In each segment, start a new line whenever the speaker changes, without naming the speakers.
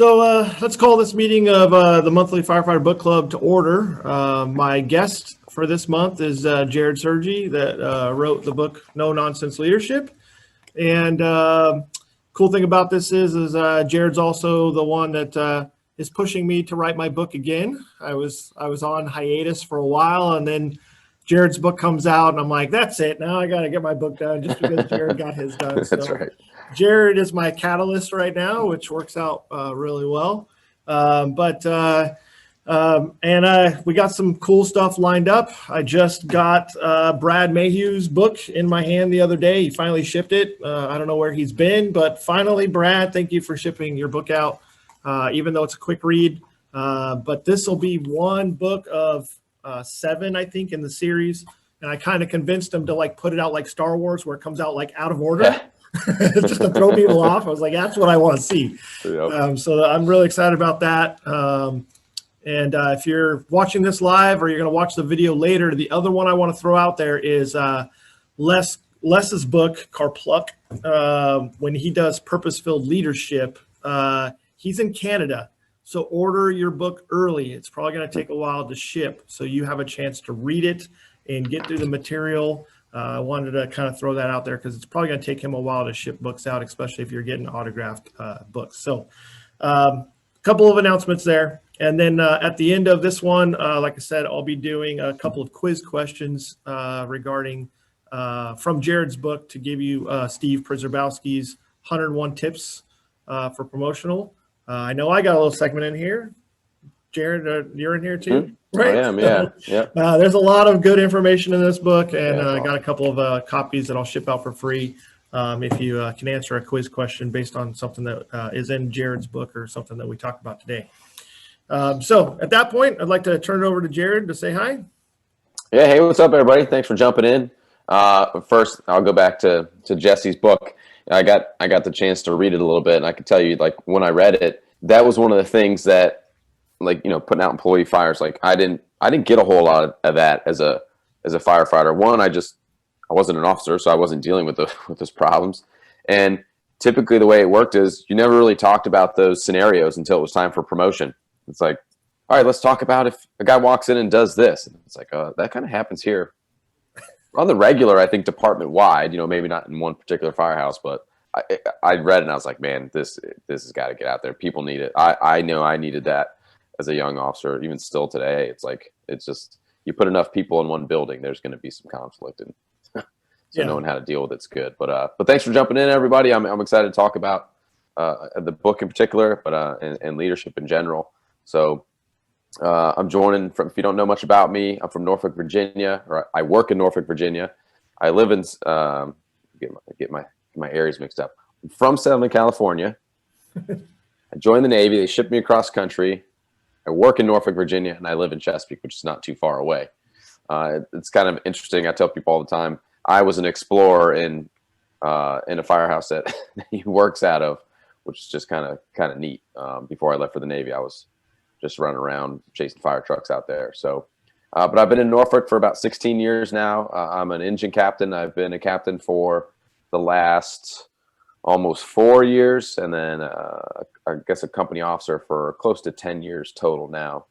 Let's call this meeting of the monthly Firefighter Book Club to order. My guest for this month is Jarrod Sergi that wrote the book No Nonsense Leadership. And cool thing about this is Jarrod's also the one that is pushing me to write my book again. I was on hiatus for a while, and then Jarrod's book comes out, and I'm like, that's it. Now I got to get my book done just because Jarrod got his done.
That's right.
Jarrod is my catalyst right now, which works out really well. We got some cool stuff lined up. I just got Brad Mayhew's book in my hand the other day. He finally shipped it. I don't know where he's been, but finally, Brad, thank you for shipping your book out, even though it's a quick read. But this will be one book of 7, I think, in the series. And I kind of convinced him to put it out like Star Wars, where it comes out out of order. Just to throw people off. I was like, that's what I want to see. Yep. So I'm really excited about that. If you're watching this live or you're going to watch the video later, the other one I want to throw out there is Les's book, Carpluck, when he does purpose-filled leadership. He's in Canada, so order your book early. It's probably going to take a while to ship, so you have a chance to read it and get through the material. I wanted to kind of throw that out there because it's probably going to take him a while to ship books out, especially if you're getting autographed books. So a couple of announcements there. And then at the end of this one, like I said, I'll be doing a couple of quiz questions regarding from Jarrod's book to give you Steve Przyzabowski's 101 tips for promotional. I know I got a little segment in here. Jarrod, you're in here too, right?
I am, yeah.
There's a lot of good information in this book, and I got a couple of copies that I'll ship out for free if you can answer a quiz question based on something that is in Jarrod's book or something that we talked about today. So at that point, I'd like to turn it over to Jarrod to say hi.
Yeah, hey, what's up, everybody? Thanks for jumping in. First, I'll go back to Jesse's book. I got the chance to read it a little bit, and I can tell you, when I read it, that was one of the things that, putting out employee fires, I didn't get a whole lot of that as a firefighter. One, I wasn't an officer, so I wasn't dealing with those problems. And typically the way it worked is you never really talked about those scenarios until it was time for promotion. It's like, all right, let's talk about if a guy walks in and does this. And it's like, that kind of happens here on the regular, I think, department wide, maybe not in one particular firehouse, but I read it and I was like, man, this has got to get out there. People need it. I know I needed that as a young officer. Even still today, it's just, you put enough people in one building, there's going to be some conflict, and knowing how to deal with it's good. But thanks for jumping in, everybody. I'm excited to talk about the book in particular, but and leadership in general. So I'm joining from, if you don't know much about me, I'm from Norfolk, Virginia, or I work in Norfolk, Virginia. I live in get my areas mixed up. I'm from Southern California. I joined the Navy. They shipped me across country. I work in Norfolk, Virginia, and I live in Chesapeake, which is not too far away. It's kind of interesting. I tell people all the time, I was an explorer in a firehouse that he works out of, which is just kind of neat. Before I left for the Navy, I was just running around chasing fire trucks out there. So, but I've been in Norfolk for about 16 years now. I'm an engine captain. I've been a captain for the last almost 4 years, and then I guess a company officer for close to 10 years total now.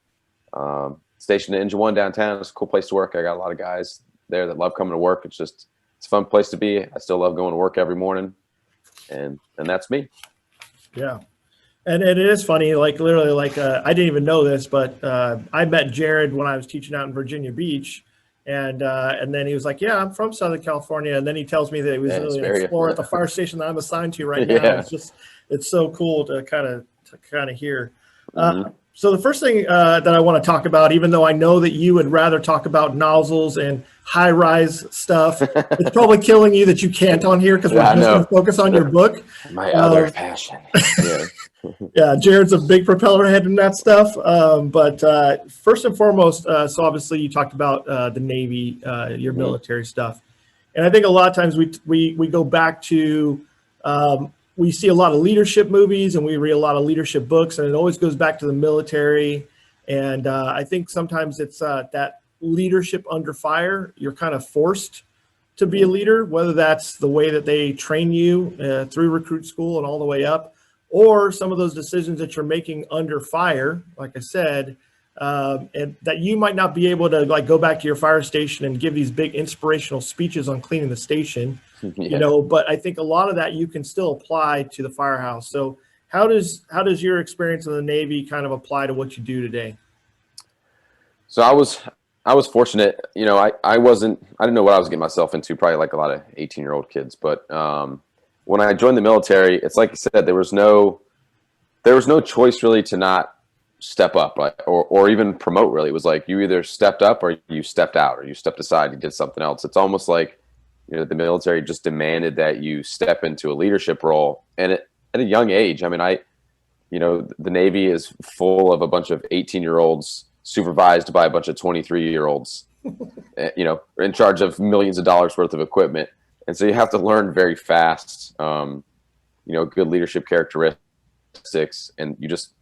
Stationed at Engine 1 downtown. It's a cool place to work. I got a lot of guys there that love coming to work. It's a fun place to be. I still love going to work every morning, and that's me.
Yeah. And it is funny, literally, I didn't even know this, but I met Jarrod when I was teaching out in Virginia Beach. And then he was like, yeah, I'm from Southern California. And then he tells me that he was really an explorer at the fire station that I'm assigned to right now. It's so cool to kind of hear. So the first thing that I want to talk about, even though I know that you would rather talk about nozzles and high-rise stuff, it's probably killing you that you can't on here because we're just going to focus on your book.
My other passion. Yeah.
Yeah, Jarrod's a big propeller head in that stuff. But first and foremost, so obviously you talked about the Navy, your military stuff. And I think a lot of times we go back to, we see a lot of leadership movies and we read a lot of leadership books, and it always goes back to the military. And I think sometimes it's that leadership under fire, you're kind of forced to be a leader, whether that's the way that they train you through recruit school and all the way up, or some of those decisions that you're making under fire, like I said, and that you might not be able to like go back to your fire station and give these big inspirational speeches on cleaning the station, but I think a lot of that you can still apply to the firehouse. So how does your experience in the Navy kind of apply to what you do today?
So I was fortunate, I didn't know what I was getting myself into, probably like a lot of 18-year-old kids. But when I joined the military, it's like you said, there was no choice really to not step up, or even promote. Really, it was like you either stepped up or you stepped out, or you stepped aside, you did something else. It's almost like the military just demanded that you step into a leadership role, and at a young age. I mean, the Navy is full of a bunch of 18-year-olds supervised by a bunch of 23-year-olds, in charge of millions of dollars worth of equipment. And so you have to learn very fast, good leadership characteristics. And you just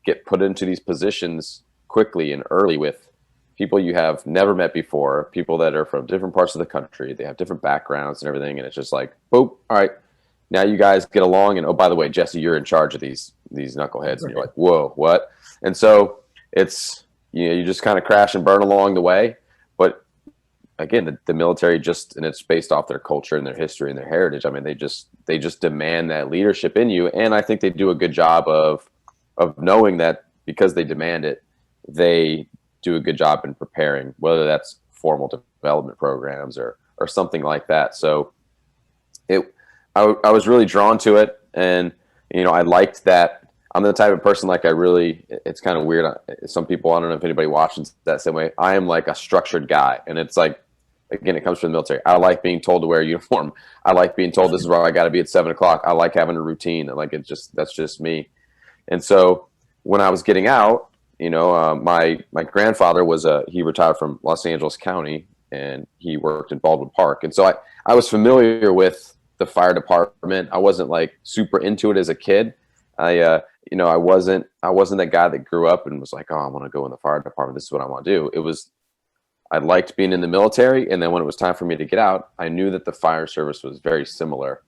get put into these positions quickly and early with people you have never met before, people that are from different parts of the country. They have different backgrounds and everything. And it's just like, boop, all right, now you guys get along. And, oh, by the way, Jesse, you're in charge of these knuckleheads. And you're like, whoa, what? And so it's, you just kind of crash and burn along the way. But again, the military and it's based off their culture and their history and their heritage. I mean, they just demand that leadership in you. And I think they do a good job of knowing that because they demand it, they do a good job in preparing, whether that's formal development programs or something like that. So I was really drawn to it. And, I liked that. I'm the type of person, it's kind of weird. Some people, I don't know if anybody watches that same way. I am like a structured guy. And it's like, again, it comes from the military. I like being told to wear a uniform. I like being told this is where I got to be at 7:00. I like having a routine. That's just me. And so when I was getting out, my grandfather he retired from Los Angeles County, and he worked in Baldwin Park. And so I was familiar with the fire department. I wasn't like super into it as a kid. I wasn't that guy that grew up and was like, oh, I want to go in the fire department. This is what I want to do. I liked being in the military. And then when it was time for me to get out, I knew that the fire service was very similar.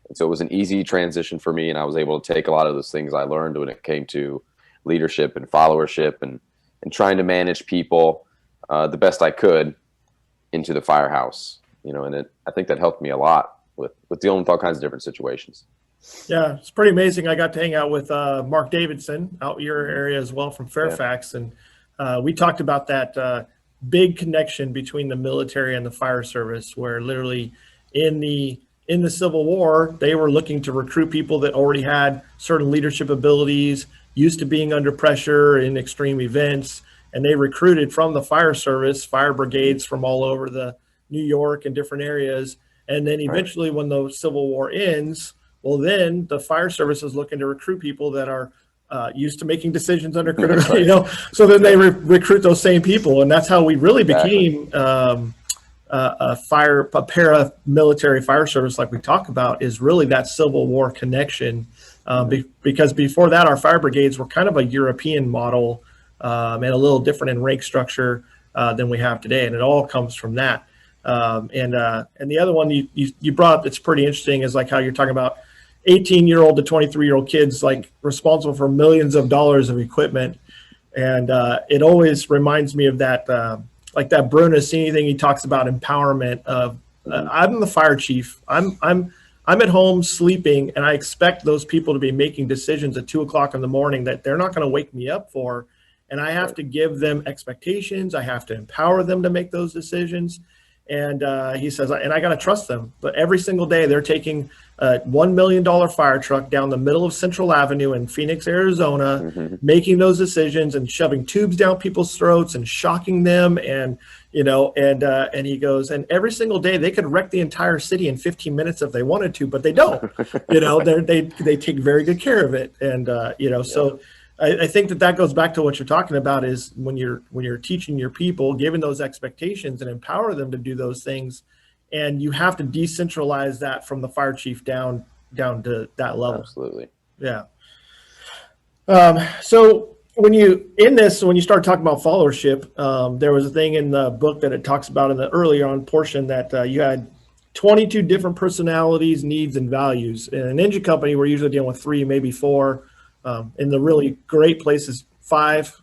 And so it was an easy transition for me. And I was able to take a lot of those things I learned when it came to leadership and followership and trying to manage people the best I could into the firehouse, and I think that helped me a lot with dealing with all kinds of different situations.
Yeah, it's pretty amazing. I got to hang out with Mark Davidson out your area as well from Fairfax. Yeah. And we talked about that big connection between the military and the fire service, where literally in the Civil War, they were looking to recruit people that already had certain leadership abilities, used to being under pressure in extreme events. And they recruited from the fire service, fire brigades from all over the New York and different areas. And then eventually when the Civil War ends, well, then the fire service is looking to recruit people that are used to making decisions under critical, so then they recruit those same people. And that's how we really became a paramilitary fire service, like we talk about, is really that Civil War connection. Because before that, our fire brigades were kind of a European model and a little different in rank structure than we have today. And it all comes from that. And the other one you brought up that's pretty interesting is like how you're talking about 18-year-old to 23-year-old kids like responsible for millions of dollars of equipment. And it always reminds me of that, like that Bruno Cassini thing he talks about, empowerment of I'm the fire chief. I'm at home sleeping, and I expect those people to be making decisions at 2:00 in the morning that they're not going to wake me up for. And I have to give them expectations. I have to empower them to make those decisions. And he says, and I got to trust them. But every single day they're taking a $1 million fire truck down the middle of Central Avenue in Phoenix, Arizona, making those decisions and shoving tubes down people's throats and shocking them. And, and he goes, and every single day they could wreck the entire city in 15 minutes if they wanted to, but they don't, they take very good care of it. And, so I think that goes back to what you're talking about is when you're teaching your people, giving those expectations and empower them to do those things. And you have to decentralize that from the fire chief down to that level.
Absolutely.
Yeah. So when you start talking about followership, there was a thing in the book that it talks about in the earlier on portion that you had 22 different personalities, needs, and values. In an engine company, we're usually dealing with 3, maybe 4. In the really great places, 5.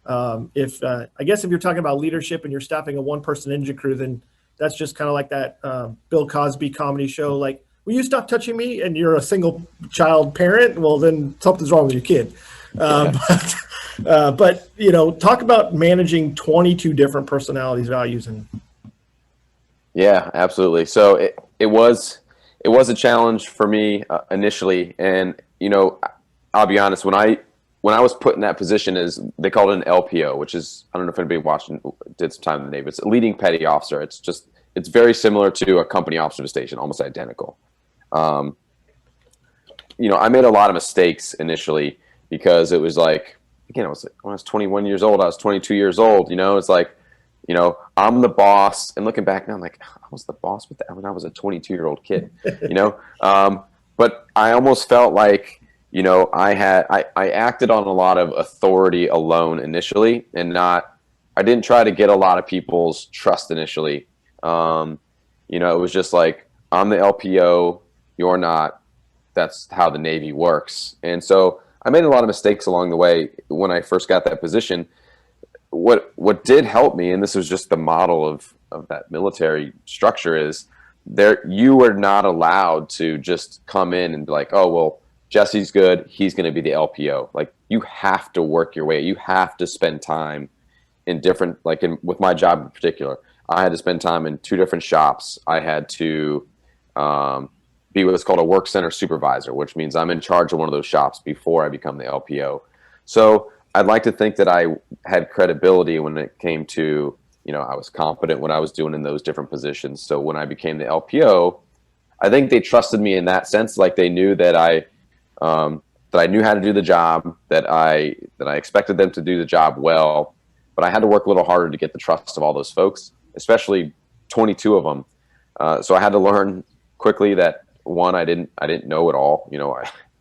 I guess if you're talking about leadership and you're staffing a 1-person engine crew, then that's just kind of like that Bill Cosby comedy show. Like, will you stop touching me? And you're a single child parent. Well, then something's wrong with your kid. But talk about managing 22 different personalities, values, and.
Yeah, absolutely. So it was a challenge for me initially, and I'll be honest, when I was put in that position, is they called it an LPO, which is, I don't know if anybody did some time in the Navy. It's a leading petty officer. It's very similar to a company officer of a station, almost identical. I made a lot of mistakes initially because it was like, again, when I was 21 years old, I was 22 years old. It's like, I'm the boss, and looking back now, I'm like, I was the boss when I was a 22-year-old kid, but I almost felt like, I acted on a lot of authority alone initially, and I didn't try to get a lot of people's trust initially. It was just like, I'm the LPO, you're not. That's how the Navy works. And so I made a lot of mistakes along the way when I first got that position. What did help me, and this was just the model of that military structure, is you were not allowed to just come in and be like, oh, well, Jesse's good, he's going to be the LPO. Like, you have to work your way. You have to spend time in different, with my job in particular, I had to spend time in 2 different shops. I had to be what's called a work center supervisor, which means I'm in charge of one of those shops before I become the LPO. So I'd like to think that I had credibility when it came to, I was competent what I was doing in those different positions. So when I became the LPO, I think they trusted me in that sense. Like, they knew that I knew how to do the job, that I expected them to do the job well, but I had to work a little harder to get the trust of all those folks, especially 22 of them. So I had to learn quickly that, one, I didn't know it all.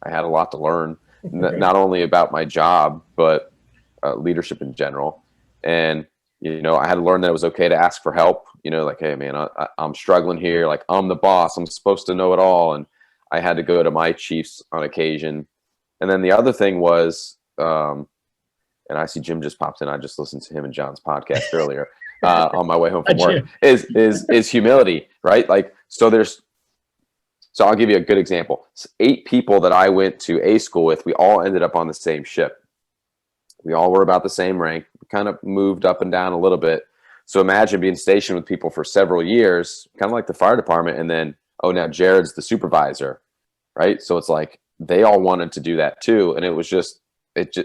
I had a lot to learn. Not only about my job, but leadership in general. And, I had to learn that it was okay to ask for help, like, hey, man, I'm struggling here. Like, I'm the boss. I'm supposed to know it all. And I had to go to my chiefs on occasion. And then the other thing was, and I see Jim just popped in. I just listened to him and John's podcast earlier on my way home from work, is humility, right? Like, so I'll give you a good example. 8 people that I went to A school with, we all ended up on the same ship. We all were about the same rank. We kind of moved up and down a little bit. So imagine being stationed with people for several years, kind of like the fire department, and then, oh, now Jarrod's the supervisor, right? So it's like they all wanted to do that too, and it was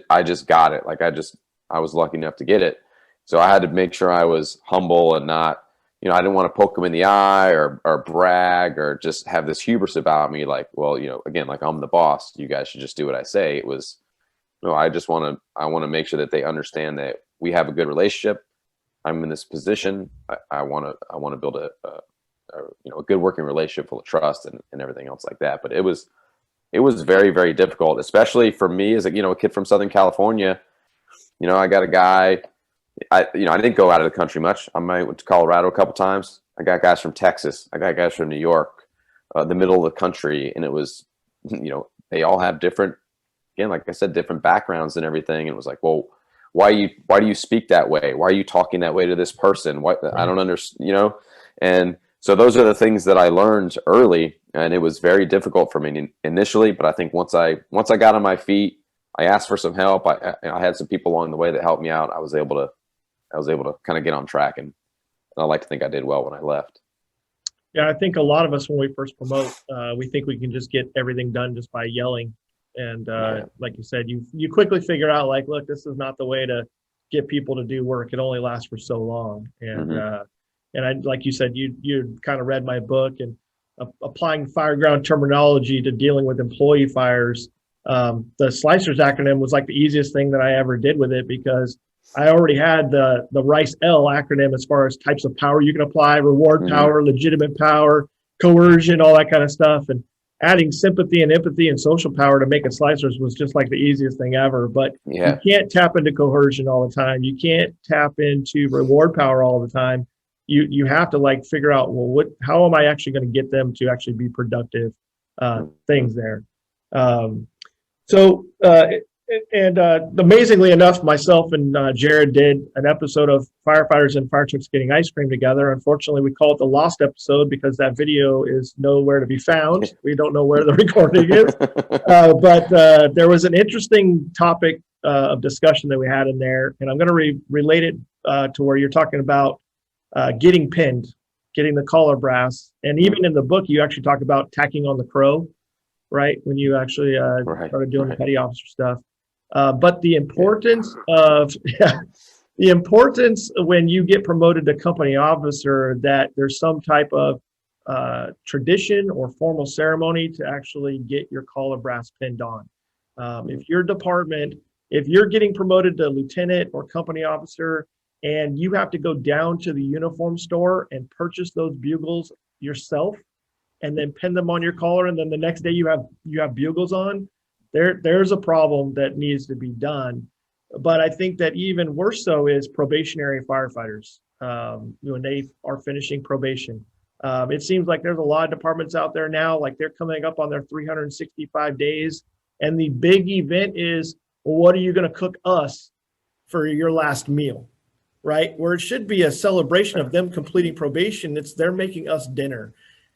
I just got it. Like, I was lucky enough to get it. So I had to make sure I was humble and not, I didn't want to poke them in the eye or brag or just have this hubris about me. Like, well, again, like, I'm the boss. You guys should just do what I say. It was, I want to make sure that they understand that we have a good relationship. I'm in this position. I want to build a good working relationship full of trust and everything else like that. But it was very, very difficult, especially for me as a kid from Southern California. I got a guy. I didn't go out of the country much. I went to Colorado a couple times. I got guys from Texas. I got guys from New York, the middle of the country. And it was, they all have different, again, like I said, different backgrounds and everything. And it was like, well, why do you speak that way? Why are you talking that way to this person? I don't understand, And so those are the things that I learned early, and it was very difficult for me initially. But I think once I got on my feet, I asked for some help. I had some people along the way that helped me out. I was able to kind of get on track, and I like to think I did well when I left.
Yeah, I think a lot of us, when we first promote, we think we can just get everything done just by yelling. And like you said, you quickly figure out, like, look, this is not the way to get people to do work. It only lasts for so long. And and I, like you said, you kind of read my book, and applying fireground terminology to dealing with employee fires. The Slicers acronym was like the easiest thing that I ever did with it, because I already had the RICE-L acronym as far as types of power you can apply: reward power, legitimate power, coercion, all that kind of stuff. And adding sympathy and empathy and social power to make it Slicers was just like the easiest thing ever. But you can't tap into coercion all the time. You can't tap into reward power all the time. you have to like figure out, well, how am I actually going to get them to actually be productive things there. Um, so amazingly enough, myself and Jarrod did an episode of firefighters and fire trucks getting ice cream together. Unfortunately, we call it the lost episode because that video is nowhere to be found. We don't know where the recording is. But there was an interesting topic of discussion that we had in there, and I'm going to relate it to where you're talking about getting pinned, getting the collar brass, and even in the book, you actually talk about tacking on the crow, right? When you actually started doing the petty officer stuff. But the importance of the importance when you get promoted to company officer, that there's some type of tradition or formal ceremony to actually get your collar brass pinned on. If your department, if you're getting promoted to lieutenant or company officer, and you have to go down to the uniform store and purchase those bugles yourself, and then pin them on your collar, and then the next day you have bugles on, there's a problem that needs to be done. But I think that even worse so is probationary firefighters when they are finishing probation. It seems like there's a lot of departments out there now, like they're coming up on their 365 days, and the big event is, well, what are you going to cook us for your last meal, right? Where it should be a celebration of them completing probation, they're making us dinner.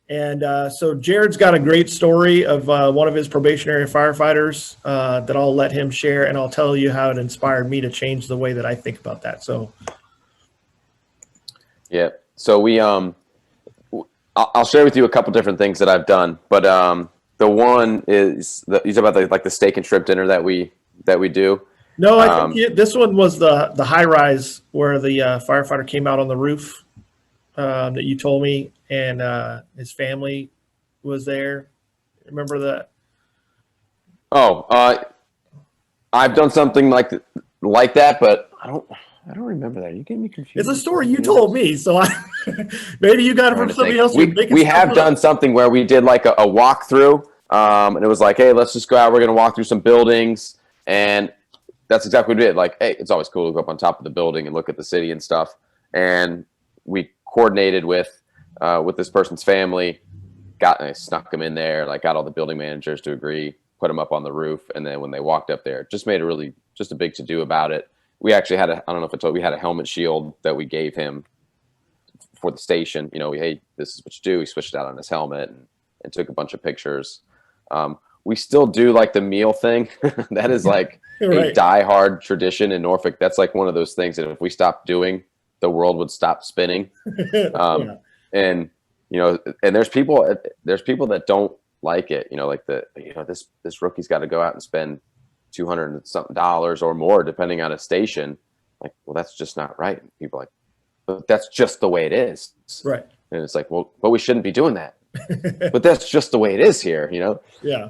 And so Jarrod's got a great story of one of his probationary firefighters that I'll let him share, and I'll tell you how it inspired me to change the way that I think about that. So,
yeah. So I'll share with you a couple different things that I've done, but the one is you talk about the steak and shrimp dinner that we do.
No, I think this one was the high rise where the firefighter came out on the roof that you told me, and his family was there. Remember that? Oh,
I've done something like that, but I don't remember that. You getting me confused?
It's a story you told me, so maybe you got it from somebody else.
We have done something where we did like a walkthrough, and it was like, hey, let's just go out. We're going to walk through some buildings, and that's exactly what we did. Like, hey, it's always cool to go up on top of the building and look at the city and stuff. And we coordinated with this person's family, I snuck them in there, like got all the building managers to agree, put them up on the roof, and then when they walked up there, just made a big to do about it. We actually had I don't know if I told you, we had a helmet shield that we gave him for the station. You know, hey, this is what you do. He switched it out on his helmet and took a bunch of pictures. We still do like the meal thing. That is like a diehard tradition in Norfolk. That's like one of those things that if we stopped doing, the world would stop spinning. And you know, and there's people that don't like it. You know, like this rookie's got to go out and spend $200 and something or more, depending on a station. Like, well, that's just not right. And people are like, but that's just the way it is.
Right.
And it's like, well, but we shouldn't be doing that. But that's just the way it is here, you know?
Yeah.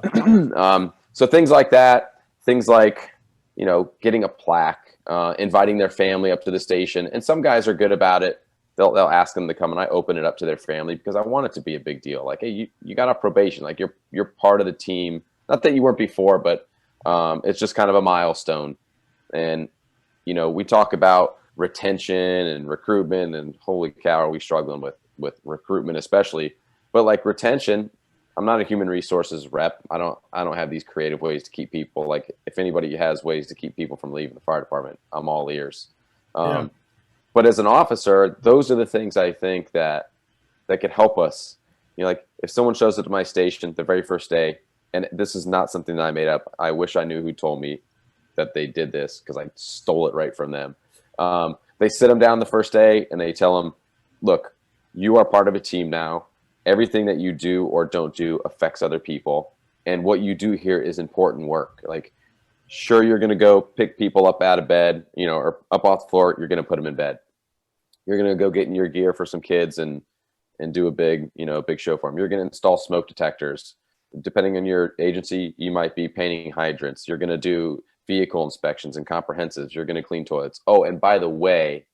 So things like that, things like, you know, getting a plaque, inviting their family up to the station. And some guys are good about it. They'll ask them to come, and I open it up to their family because I want it to be a big deal. Like, hey, you got off probation. Like, you're part of the team. Not that you weren't before, but it's just kind of a milestone. And, you know, we talk about retention and recruitment, and holy cow, are we struggling with recruitment especially. But like retention, I'm not a human resources rep. I don't have these creative ways to keep people. Like, if anybody has ways to keep people from leaving the fire department, I'm all ears. But as an officer, those are the things I think that could help us. You know, like if someone shows up to my station the very first day, and this is not something that I made up. I wish I knew who told me that they did this because I stole it right from them. They sit them down the first day and they tell them, look, you are part of a team now. Everything that you do or don't do affects other people. And what you do here is important work. Like, sure, you're going to go pick people up out of bed, you know, or up off the floor. You're going to put them in bed. You're going to go get in your gear for some kids and do a big show for them. You're going to install smoke detectors. Depending on your agency, you might be painting hydrants. You're going to do vehicle inspections and comprehensives. You're going to clean toilets. Oh, and by the way,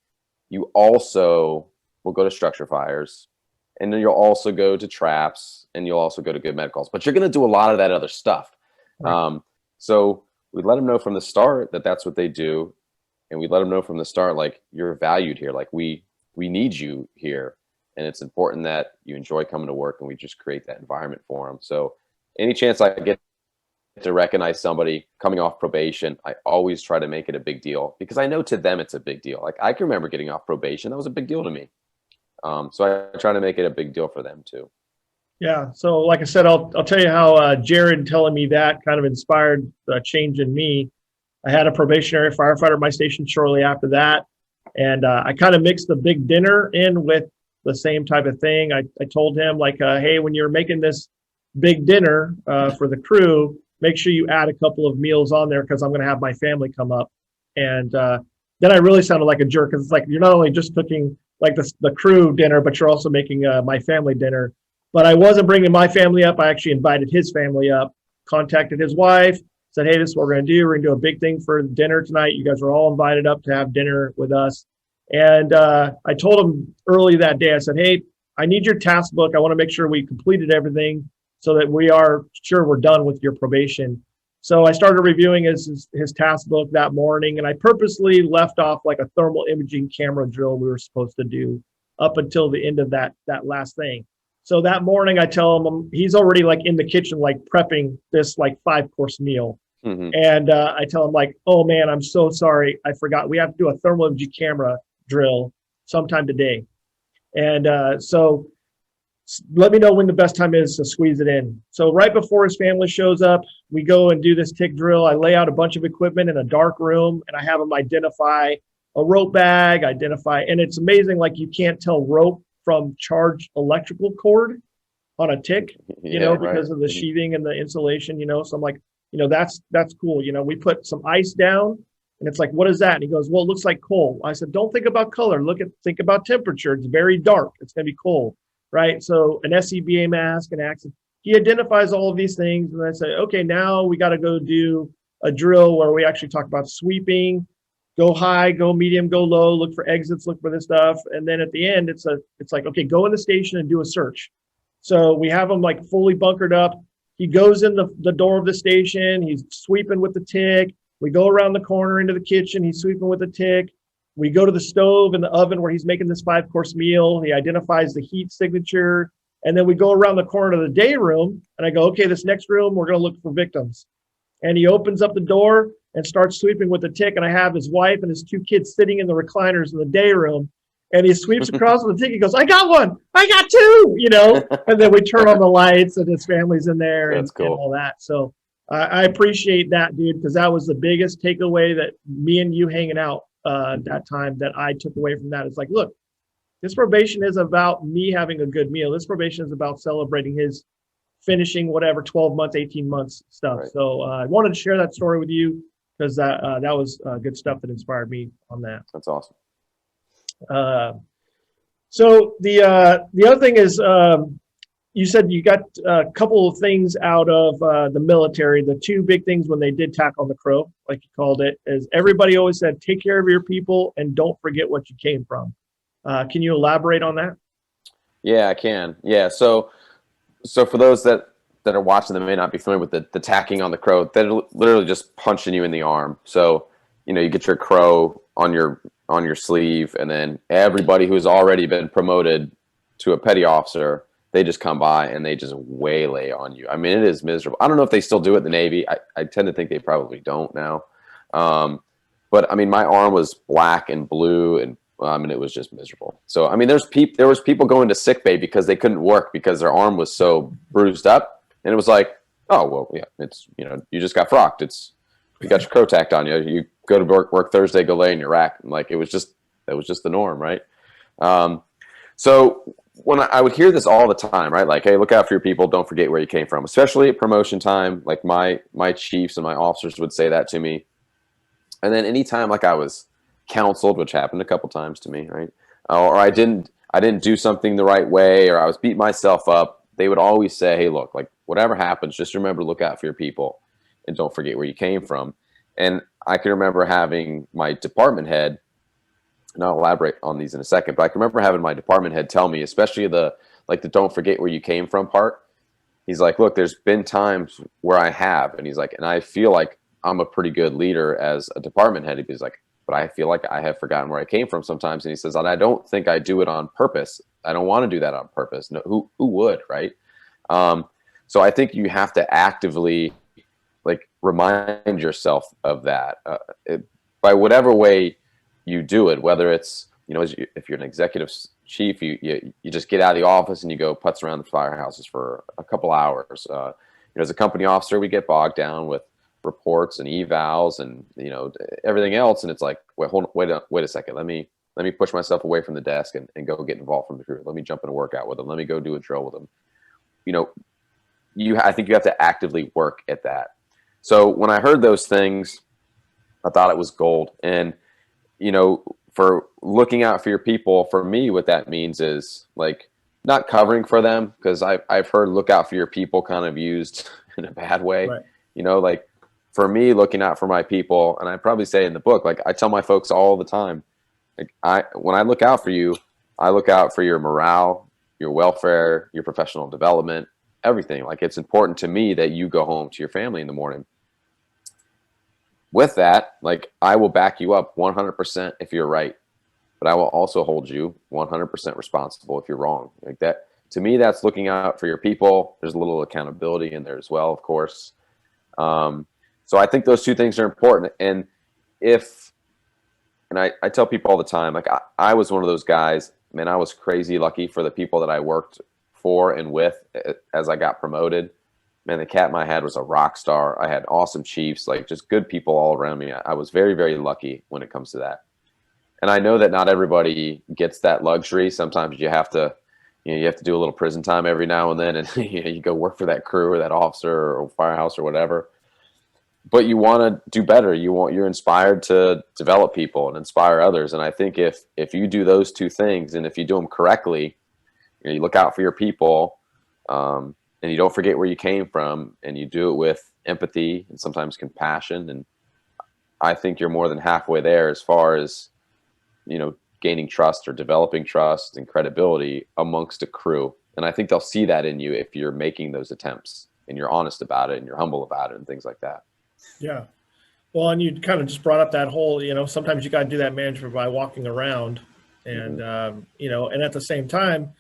you also will go to structure fires, and then you'll also go to traps, and you'll also go to good medicals. But you're going to do a lot of that other stuff. Right. So we let them know from the start that that's what they do, and we let them know from the start, like, you're valued here. Like, we we need you here. And it's important that you enjoy coming to work, and we just create that environment for them. So any chance I get to recognize somebody coming off probation, I always try to make it a big deal, because I know to them it's a big deal. Like, I can remember getting off probation. That was a big deal to me. So I try to make it a big deal for them too.
Yeah. So like I said, I'll tell you how Jarrod telling me that kind of inspired a change in me. I had a probationary firefighter at my station shortly after that. And I kind of mixed the big dinner in with the same type of thing. I told him, like, hey, when you're making this big dinner for the crew, make sure you add a couple of meals on there, because I'm going to have my family come up. And then I really sounded like a jerk, because it's like, you're not only just cooking like the crew dinner, but you're also making my family dinner. But I wasn't bringing my family up. I actually invited his family up, contacted his wife, said, hey, this is what we're going to do. We're going to do a big thing for dinner tonight. You guys are all invited up to have dinner with us. And I told him early that day, I said, hey, I need your task book. I want to make sure we completed everything so that we are sure we're done with your probation. So I started reviewing his task book that morning, and I purposely left off like a thermal imaging camera drill we were supposed to do up until the end of that last thing. So that morning I tell him, he's already like in the kitchen, like prepping this like 5-course meal.
Mm-hmm.
And I tell him, like, oh man, I'm so sorry. I forgot. We have to do a thermal imaging camera drill sometime today. And so let me know when the best time is to squeeze it in. So right before his family shows up, we go and do this tick drill. I lay out a bunch of equipment in a dark room, and I have them identify a rope bag, and it's amazing. Like, you can't tell rope from charged electrical cord on a tick, because of the sheathing and the insulation, So I'm like, that's cool. We put some ice down, and it's like, what is that? And he goes, well, it looks like coal. I said, don't think about color. Think about temperature. It's very dark. It's going to be coal, right? So an SCBA mask, an access. He identifies all of these things. And I say, okay, now we got to go do a drill where we actually talk about sweeping, go high, go medium, go low, look for exits, look for this stuff. And then at the end, it's like, okay, go in the station and do a search. So we have him like fully bunkered up. He goes in the door of the station. He's sweeping with the tick. We go around the corner into the kitchen. He's sweeping with the tick. We go to the stove and the oven where he's making this 5-course meal. He identifies the heat signature. And then we go around the corner to the day room. And I go, okay, this next room, we're going to look for victims. And he opens up the door and starts sweeping with the tick. And I have his wife and his 2 kids sitting in the recliners in the day room. And he sweeps across with the tick. He goes, I got one. I got 2, And then we turn on the lights, and his family's in there.
That's cool.
And all that. So I appreciate that, dude, because that was the biggest takeaway that me and you hanging out that time that I took away from that. It's like, look, this probation is about me having a good meal. This probation is about celebrating his finishing whatever 12 months, 18 months stuff. Right. So I wanted to share that story with you, because that was good stuff that inspired me on that.
That's awesome.
So the other thing is, you said you got a couple of things out of the military. The 2 big things when they did tackle the crow, like you called it, is everybody always said, take care of your people and don't forget what you came from. Can you elaborate on that?
Yeah, I can. Yeah. So for those that are watching that may not be familiar with the tacking on the crow, they're literally just punching you in the arm. So, you get your crow on your sleeve, and then everybody who's already been promoted to a petty officer, they just come by and they just waylay on you. I mean, it is miserable. I don't know if they still do it in the Navy. I tend to think they probably don't now. But I mean, my arm was black and blue, and it was just miserable. So, I mean, there was people going to sick bay because they couldn't work because their arm was so bruised up. And it was like, oh, well, yeah, it's, you just got frocked. You got your crow tacked on you. You go to work Thursday, go lay in your rack. And like, that was just the norm. Right. So when I would hear this all the time, right? Like, hey, look out for your people. Don't forget where you came from, especially at promotion time. Like my chiefs and my officers would say that to me. And then anytime like I was counseled, which happened a couple times to me, right? Or I didn't do something the right way, or I was beating myself up, they would always say, hey, look, like whatever happens, just remember to look out for your people and don't forget where you came from. And I can remember having my department head, and I'll elaborate on these in a second, but I can remember having my department head tell me, especially the don't forget where you came from part. He's like, look, there's been times where I have, and he's like, and I feel like I'm a pretty good leader as a department head. He's like, but I feel like I have forgotten where I came from sometimes. And he says, and I don't think I do it on purpose. I don't want to do that on purpose. No, who would, right? So I think you have to actively like remind yourself of that by whatever way you do it, whether it's, if you're an executive chief, you just get out of the office and you go putz around the firehouses for a couple hours. As a company officer, we get bogged down with reports and evals and everything else, and it's like, wait a second, let me push myself away from the desk and go get involved from the crew. Let me jump in a workout with them. Let me go do a drill with them. I think you have to actively work at that. So when I heard those things, I thought it was gold. And for looking out for your people, for me, what that means is like not covering for them, because I've heard look out for your people kind of used in a bad way.
Right.
Like for me, looking out for my people, and I probably say in the book, like I tell my folks all the time, like when I look out for you, I look out for your morale, your welfare, your professional development, everything. Like it's important to me that you go home to your family in the morning. With that, like I will back you up 100% if you're right, but I will also hold you 100% responsible if you're wrong. Like that, to me, that's looking out for your people. There's a little accountability in there as well, of course. So I think those two things are important. And I tell people all the time, like I was one of those guys, man, I was crazy lucky for the people that I worked for and with as I got promoted. Man, the captain I had was a rock star. I had awesome chiefs, like just good people all around me. I was very, very lucky when it comes to that. And I know that not everybody gets that luxury. Sometimes you have to, you have to do a little prison time every now and then, and you go work for that crew or that officer or firehouse or whatever. But you want to do better. You're inspired to develop people and inspire others. And I think if you do those two things, and if you do them correctly, you look out for your people, and you don't forget where you came from, and you do it with empathy and sometimes compassion. And I think you're more than halfway there as far as, gaining trust or developing trust and credibility amongst a crew. And I think they'll see that in you if you're making those attempts and you're honest about it and you're humble about it and things like that.
Yeah. Well, and you kind of just brought up that whole, sometimes you got to do that management by walking around and, and at the same time,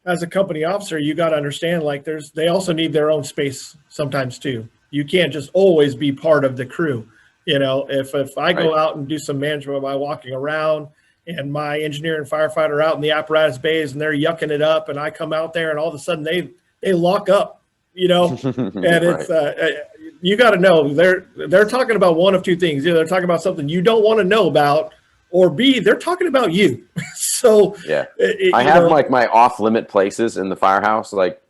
as a company officer, you got to understand, like they also need their own space sometimes too. You can't just always be part of the crew. If I go out and do some management by walking around and my engineer and firefighter are out in the apparatus bays and they're yucking it up, and I come out there and all of a sudden they lock up, and it's, you got to know they're talking about one of two things. Either they're talking about something you don't want to know about, or B, they're talking about you. So
yeah, I have like my off limit places in the firehouse, like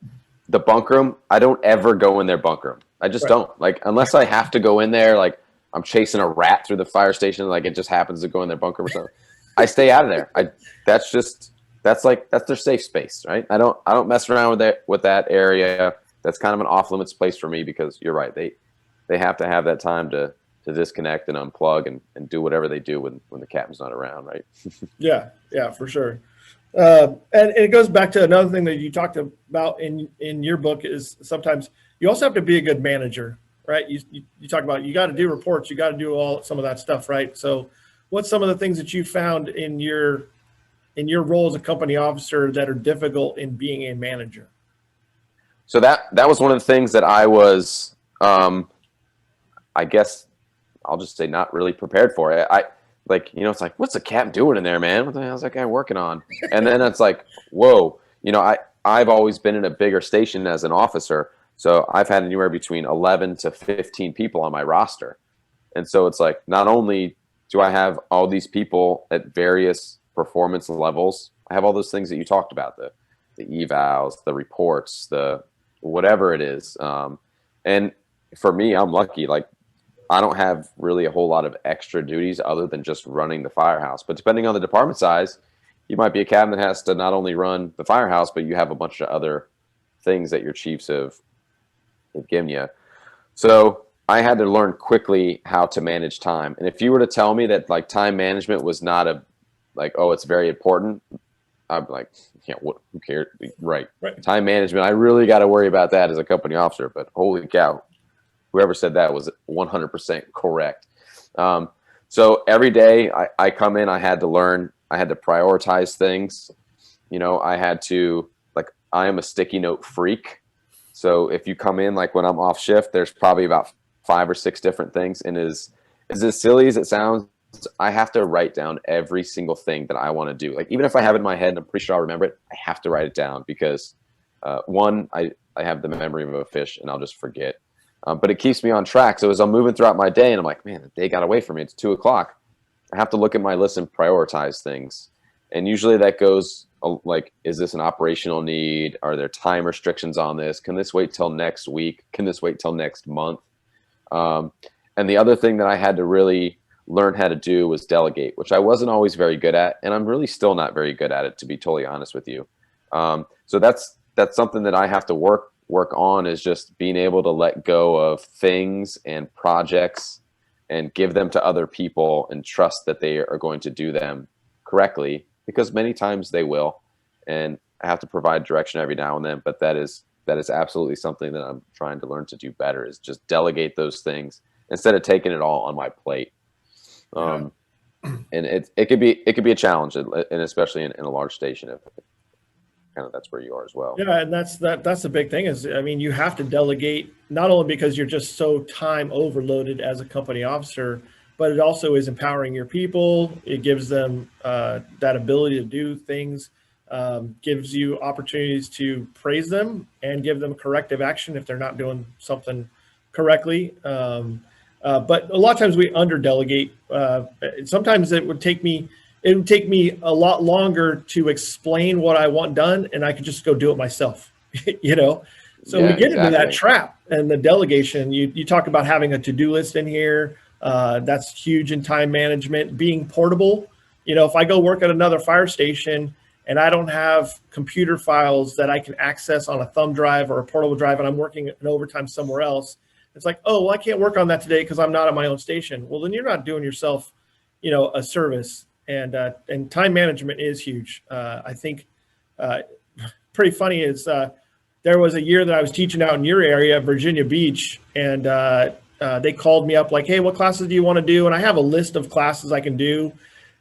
the bunk room. I don't ever go in their bunk room. I just don't, like, unless I have to go in there, like I'm chasing a rat through the fire station, like it just happens to go in their bunk room or something. I stay out of there. That's their safe space, right? I don't mess around with that area. That's kind of an off limits place for me, because you're right. They have to have that time to disconnect and unplug and do whatever they do when the captain's not around, right? Yeah,
for sure. And it goes back to another thing that you talked about in your book is sometimes you also have to be a good manager, right? You talk about, you got to do reports, you got to do some of that stuff, right? So what's some of the things that you found in your role as a company officer that are difficult in being a manager?
So that was one of the things that I was, I guess I'll just say, not really prepared for it. It's like, what's the captain doing in there, man? What the hell's that guy working on? And then it's like, whoa, I've always been in a bigger station as an officer. So I've had anywhere between 11 to 15 people on my roster. And so it's like, not only do I have all these people at various performance levels, I have all those things that you talked about, the evals, the reports, the whatever it is. And for me, I'm lucky. Like, I don't have really a whole lot of extra duties other than just running the firehouse. But depending on the department size, you might be a captain that has to not only run the firehouse, but you have a bunch of other things that your chiefs have given you. So I had to learn quickly how to manage time. And if you were to tell me that like time management was not it's very important, I'm like, yeah, who cares? Right. Time management, I really got to worry about that as a company officer. But holy cow, whoever said that was 100% correct. So every day I come in, I had to learn, I had to prioritize things. I had to, like, I am a sticky note freak. So if you come in, like when I'm off shift, there's probably about 5 or 6 different things. And is as silly as it sounds, I have to write down every single thing that I want to do. Like, even if I have it in my head and I'm pretty sure I'll remember it, I have to write it down because one, I have the memory of a fish and I'll just forget. But it keeps me on track. So as I'm moving throughout my day and I'm like, man, the day got away from me. It's 2 o'clock. I have to look at my list and prioritize things. And usually that goes like, is this an operational need? Are there time restrictions on this? Can this wait till next week? Can this wait till next month? And the other thing that I had to really learn how to do was delegate, which I wasn't always very good at. And I'm really still not very good at it, to be totally honest with you. So that's something that I have to work on, is just being able to let go of things and projects and give them to other people and trust that they are going to do them correctly, because many times they will. And I have to provide direction every now and then, but that is absolutely something that I'm trying to learn to do better, is just delegate those things instead of taking it all on my plate. And it could be a challenge, and especially in a large station, if kind of that's where you are as well.
Yeah, and that's the big thing is, I mean, you have to delegate, not only because you're just so time overloaded as a company officer, but it also is empowering your people. It gives them that ability to do things, gives you opportunities to praise them and give them corrective action if they're not doing something correctly. But a lot of times we under delegate. Sometimes it would take me a lot longer to explain what I want done, and I could just go do it myself. So
Yeah,
we get into that
exactly.
trap and the delegation. You talk about having a to-do list in here. That's huge in time management. Being portable. If I go work at another fire station and I don't have computer files that I can access on a thumb drive or a portable drive, and I'm working an overtime somewhere else, it's like, oh, well, I can't work on that today because I'm not at my own station. Well, then you're not doing yourself, a service. And time management is huge. I think pretty funny is there was a year that I was teaching out in your area, Virginia Beach, and they called me up like, hey, what classes do you want to do? And I have a list of classes I can do.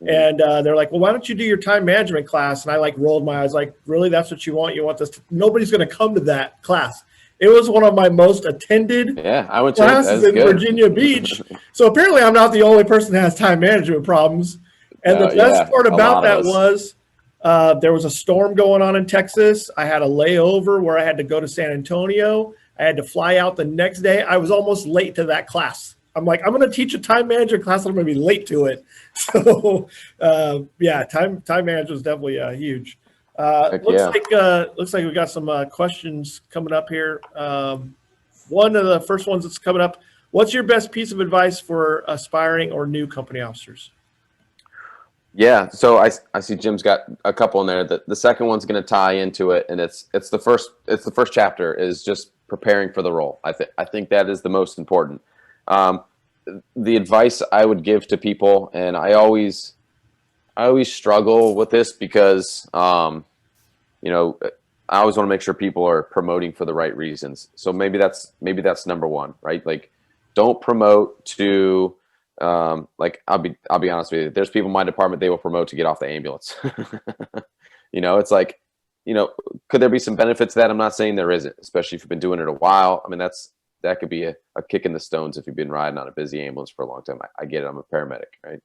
And they're like, well, why don't you do your time management class? And I rolled my eyes like, really, that's what you want? You want this? Nobody's going to come to that class. It was one of my most attended classes in Virginia Beach. So apparently I'm not the only person that has time management problems. And the best part about that was there was a storm going on in Texas. I had a layover where I had to go to San Antonio. I had to fly out the next day. I was almost late to that class. I'm like, I'm going to teach a time management class. I'm going to be late to it. So, time management is definitely huge. Looks like we got some questions coming up here. One of the first ones that's coming up: what's your best piece of advice for aspiring or new company officers?
Yeah, so I see Jim's got a couple in there. The second one's going to tie into it, and it's the first chapter, is just preparing for the role. I think that is the most important. The advice I would give to people, and I always struggle with this because I always want to make sure people are promoting for the right reasons. So maybe that's number one, right? Like, don't promote to I'll be honest with you. There's people in my department, they will promote to get off the ambulance. It's like, could there be some benefits to that? I'm not saying there isn't, especially if you've been doing it a while. I mean, that could be a kick in the stones if you've been riding on a busy ambulance for a long time. I get it. I'm a paramedic, right?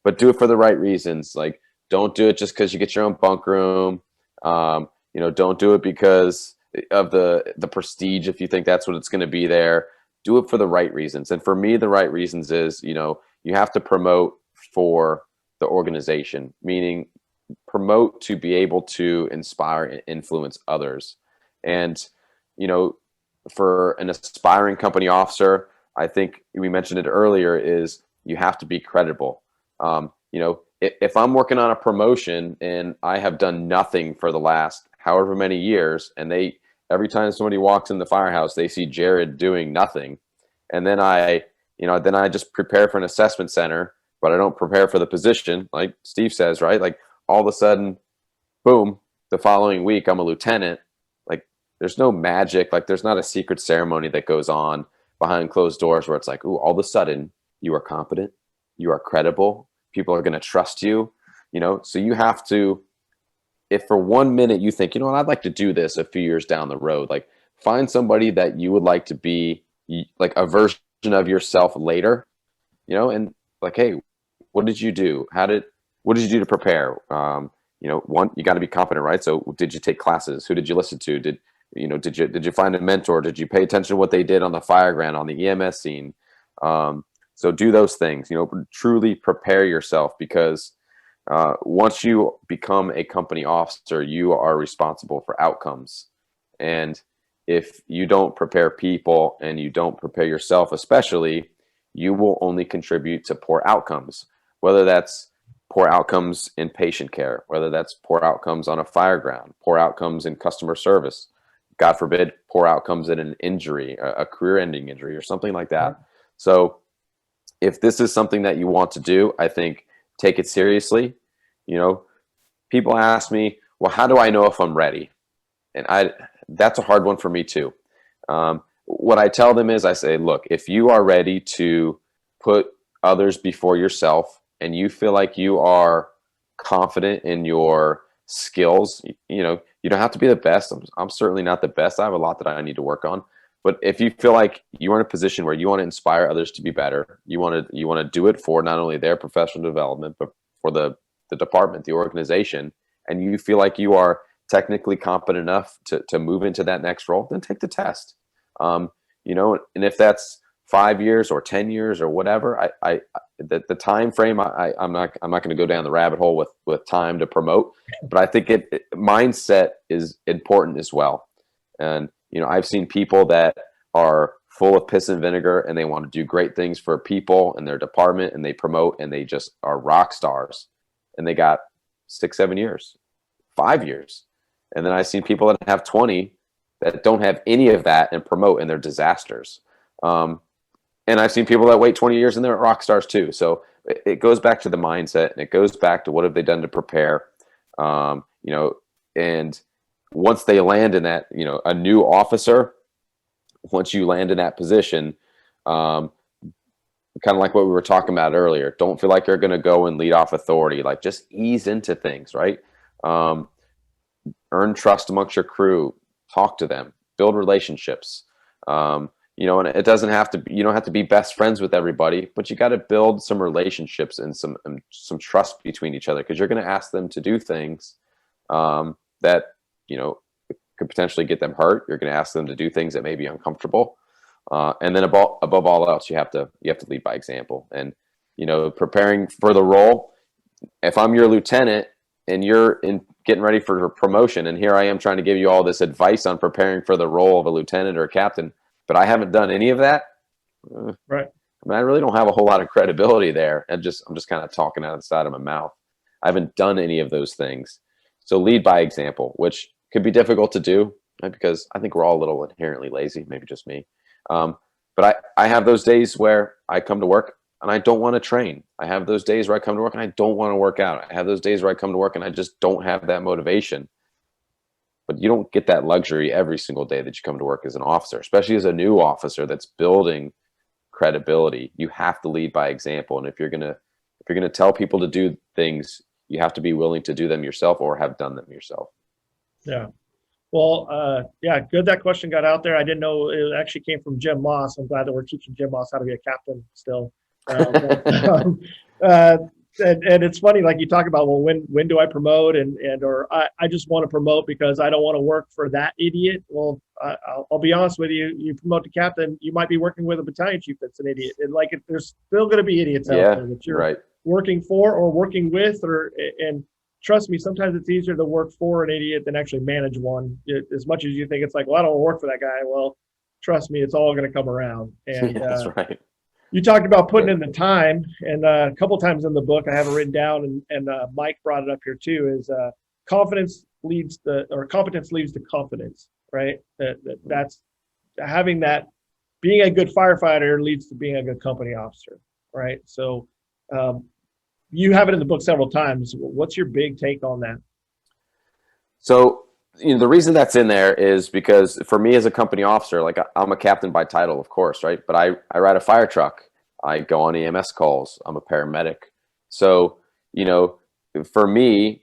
But do it for the right reasons. Like, don't do it just because you get your own bunk room. Don't do it because of the prestige, if you think that's what it's going to be there. Do it for the right reasons. And for me, the right reasons is, you have to promote for the organization, meaning promote to be able to inspire and influence others. And, for an aspiring company officer, I think we mentioned it earlier, is you have to be credible. If I'm working on a promotion and I have done nothing for the last however many years, and every time somebody walks in the firehouse, they see Jarrod doing nothing. And then I just prepare for an assessment center, but I don't prepare for the position, like Steve says, right? Like, all of a sudden, boom, the following week, I'm a lieutenant. Like, there's no magic. Like, there's not a secret ceremony that goes on behind closed doors where it's like, ooh, all of a sudden you are competent, you are credible. People are going to trust you, so you have to, if for 1 minute you think, what, I'd like to do this a few years down the road, like find somebody that you would like to be like a version of yourself later, and like, hey, what did you do? What did you do to prepare? One, you got to be competent, right? So did you take classes? Who did you listen to? Did you find a mentor? Did you pay attention to what they did on the fire ground, on the EMS scene? So do those things, truly prepare yourself, because once you become a company officer, you are responsible for outcomes. And if you don't prepare people and you don't prepare yourself, especially, you will only contribute to poor outcomes, whether that's poor outcomes in patient care, whether that's poor outcomes on a fire ground, poor outcomes in customer service, God forbid, poor outcomes in an injury, a career-ending injury or something like that. Right. So if this is something that you want to do, I think take it seriously. People ask me, well, how do I know if I'm ready? And that's a hard one for me too. What I tell them is, I say, look, if you are ready to put others before yourself and you feel like you are confident in your skills, you don't have to be the best. I'm certainly not the best. I have a lot that I need to work on. But if you feel like you're in a position where you want to inspire others to be better, you want to do it for not only their professional development, but for the department, the organization, and you feel like you are technically competent enough to move into that next role, then take the test. And if that's 5 years or 10 years or whatever, the time frame, I'm not going to go down the rabbit hole with time to promote, but I think mindset is important as well. And I've seen people that are full of piss and vinegar and they want to do great things for people and their department, and they promote and they just are rock stars, and they got 6, 7 years, 5 years. And then I've seen people that have 20 that don't have any of that and promote, and they're disasters. And I've seen people that wait 20 years and they're rock stars too. So it goes back to the mindset, and it goes back to what have they done to prepare, and once they land in that, a new officer, once you land in that position, kind of like what we were talking about earlier, don't feel like you're going to go and lead off authority. Like, just ease into things, right? Earn trust amongst your crew, talk to them, build relationships. And it doesn't have to be, you don't have to be best friends with everybody, but you got to build some relationships and some trust between each other, because you're going to ask them to do things that, could potentially get them hurt. You're going to ask them to do things that may be uncomfortable. And then above all else, you have to lead by example. And, preparing for the role, if I'm your lieutenant and you're getting ready for promotion, and here I am trying to give you all this advice on preparing for the role of a lieutenant or a captain, but I haven't done any of that.
Right.
I really don't have a whole lot of credibility there. I'm just kind of talking out of the side of my mouth. I haven't done any of those things. So lead by example, which could be difficult to do, right? Because I think we're all a little inherently lazy, maybe just me. But I have those days where I come to work and I don't want to train. I have those days where I come to work and I don't want to work out. I have those days where I come to work and I just don't have that motivation. But you don't get that luxury every single day that you come to work as an officer, especially as a new officer that's building credibility. You have to lead by example. And if you're gonna tell people to do things, you have to be willing to do them yourself or have done them yourself.
Yeah. Well, good that question got out there. I didn't know it actually came from Jim Moss. I'm glad that we're teaching Jim Moss how to be a captain still. And it's funny, like you talk about, well, when do I promote, or I just want to promote because I don't want to work for that idiot. Well, I'll be honest with you. You promote to captain, you might be working with a battalion chief that's an idiot. And there's still going to be idiots out there that you're working for or working with, and trust me, sometimes it's easier to work for an idiot than actually manage one. As much as you think it's like, well, I don't want to work for that guy. Well, trust me, it's all going to come around. And
that's right.
You talked about putting in the time, and a couple times in the book, I have it written down, and Mike brought it up here too, is competence leads to confidence, right? That's having that, being a good firefighter leads to being a good company officer, right? So you have it in the book several times. What's your big take on that?
So, the reason that's in there is because for me as a company officer, like I'm a captain by title, of course, right? But I ride a fire truck I go on EMS calls. I'm a paramedic. So, for me,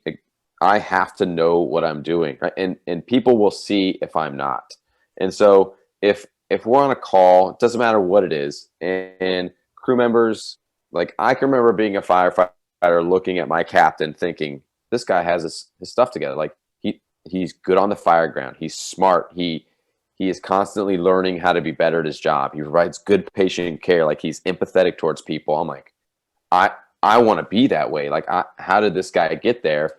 I have to know what I'm doing, right? And people will see if I'm not. And so if we're on a call, it doesn't matter what it is, and crew members, like I can remember being a firefighter looking at my captain thinking, this guy has his stuff together. Like he's good on the fire ground. He's smart. He is constantly learning how to be better at his job. He provides good patient care. Like he's empathetic towards people. I'm like, I want to be that way. Like, how did this guy get there?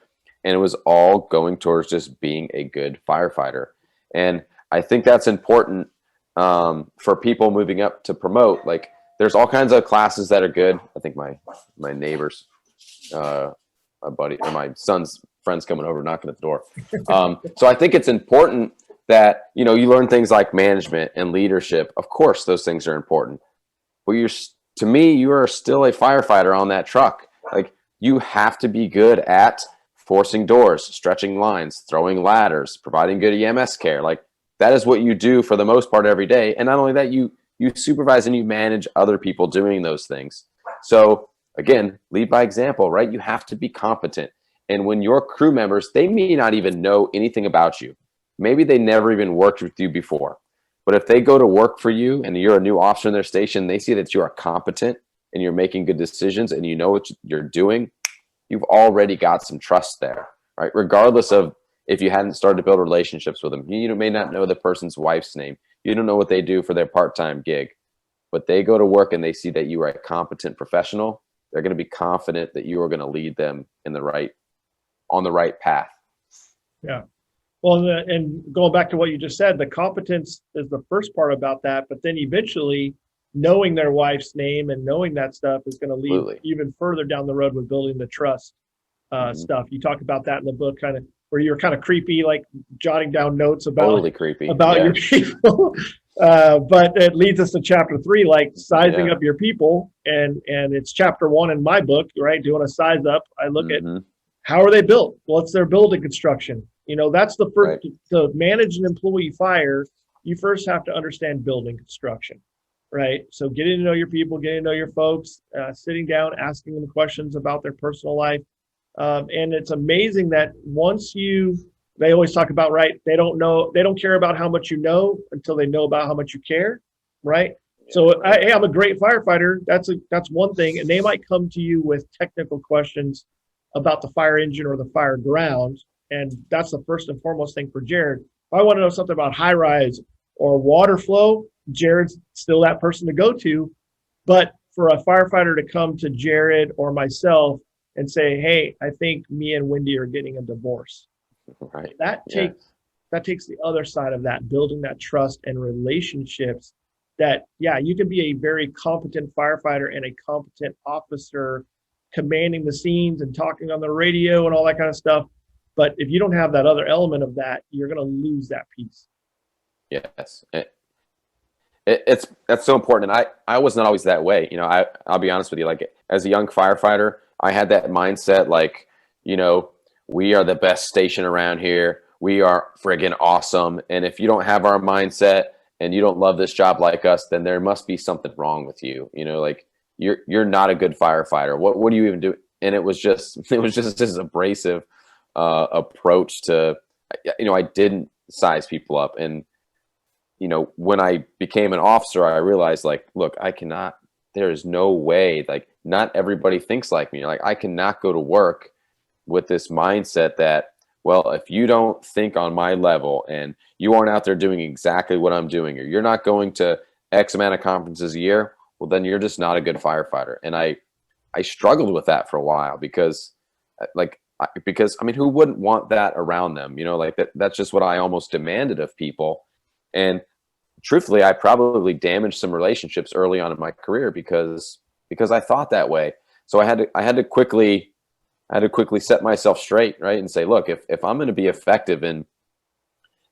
And it was all going towards just being a good firefighter. And I think that's important for people moving up to promote. Like, there's all kinds of classes that are good. I think my neighbor's a buddy or my son's friends coming over knocking at the door. So I think it's important that you learn things like management and leadership. Of course, those things are important. But to me, you are still a firefighter on that truck. Like, you have to be good at forcing doors, stretching lines, throwing ladders, providing good EMS care. Like, that is what you do for the most part every day. And not only that, you supervise and you manage other people doing those things. So again, lead by example, right? You have to be competent. And when your crew members, they may not even know anything about you. Maybe they never even worked with you before. But if they go to work for you and you're a new officer in their station, they see that you are competent and you're making good decisions and you know what you're doing, you've already got some trust there, right? Regardless of if you hadn't started to build relationships with them. You may not know the person's wife's name. You don't know what they do for their part-time gig. But they go to work and they see that you are a competent professional. They're going to be confident that you are going to lead them on the right path.
Yeah. Well, and going back to what you just said, the competence is the first part about that, but then eventually knowing their wife's name and knowing that stuff is going to lead
Absolutely.
even further down the road with building the trust stuff. You talk about that in the book, kind of where you're kind of creepy, like jotting down notes about
Totally creepy.
about your people. But it leads us to chapter 3, like sizing up your people, and it's chapter 1 in my book, right? Doing a size up. I look at how are they built? What's their building construction? That's the first, to manage an employee fire, you first have to understand building construction, right? So getting to know your people, getting to know your folks, sitting down, asking them questions about their personal life. And it's amazing that they always talk about, right, they don't care about how much you know until they know about how much you care, right? So hey, I'm a great firefighter. That's one thing. And they might come to you with technical questions about the fire engine or the fire ground. And that's the first and foremost thing for Jarrod. If I want to know something about high rise or water flow, Jarrod's still that person to go to. But for a firefighter to come to Jarrod or myself and say, hey, I think me and Wendy are getting a divorce.
Right.
That takes the other side of that, building that trust and relationships that, you can be a very competent firefighter and a competent officer commanding the scenes and talking on the radio and all that kind of stuff. But if you don't have that other element of that, you're going to lose that piece.
Yes. That's so important. And I was not always that way. I'll be honest with you. Like, as a young firefighter, I had that mindset, like, we are the best station around here. We are friggin' awesome. And if you don't have our mindset and you don't love this job like us, then there must be something wrong with you. Like, you're not a good firefighter. What do you even do? And it was just this abrasive approach to, I didn't size people up. And, when I became an officer, I realized, like, look, there is no way, like, not everybody thinks like me. Like, I cannot go to work with this mindset that, well, if you don't think on my level and you aren't out there doing exactly what I'm doing, or you're not going to X amount of conferences a year, well, then you're just not a good firefighter. And I struggled with that for a while because who wouldn't want that around them? Like that's just what I almost demanded of people. And truthfully, I probably damaged some relationships early on in my career because I thought that way. So I had to quickly set myself straight, right? And say, look, if I'm going to be effective in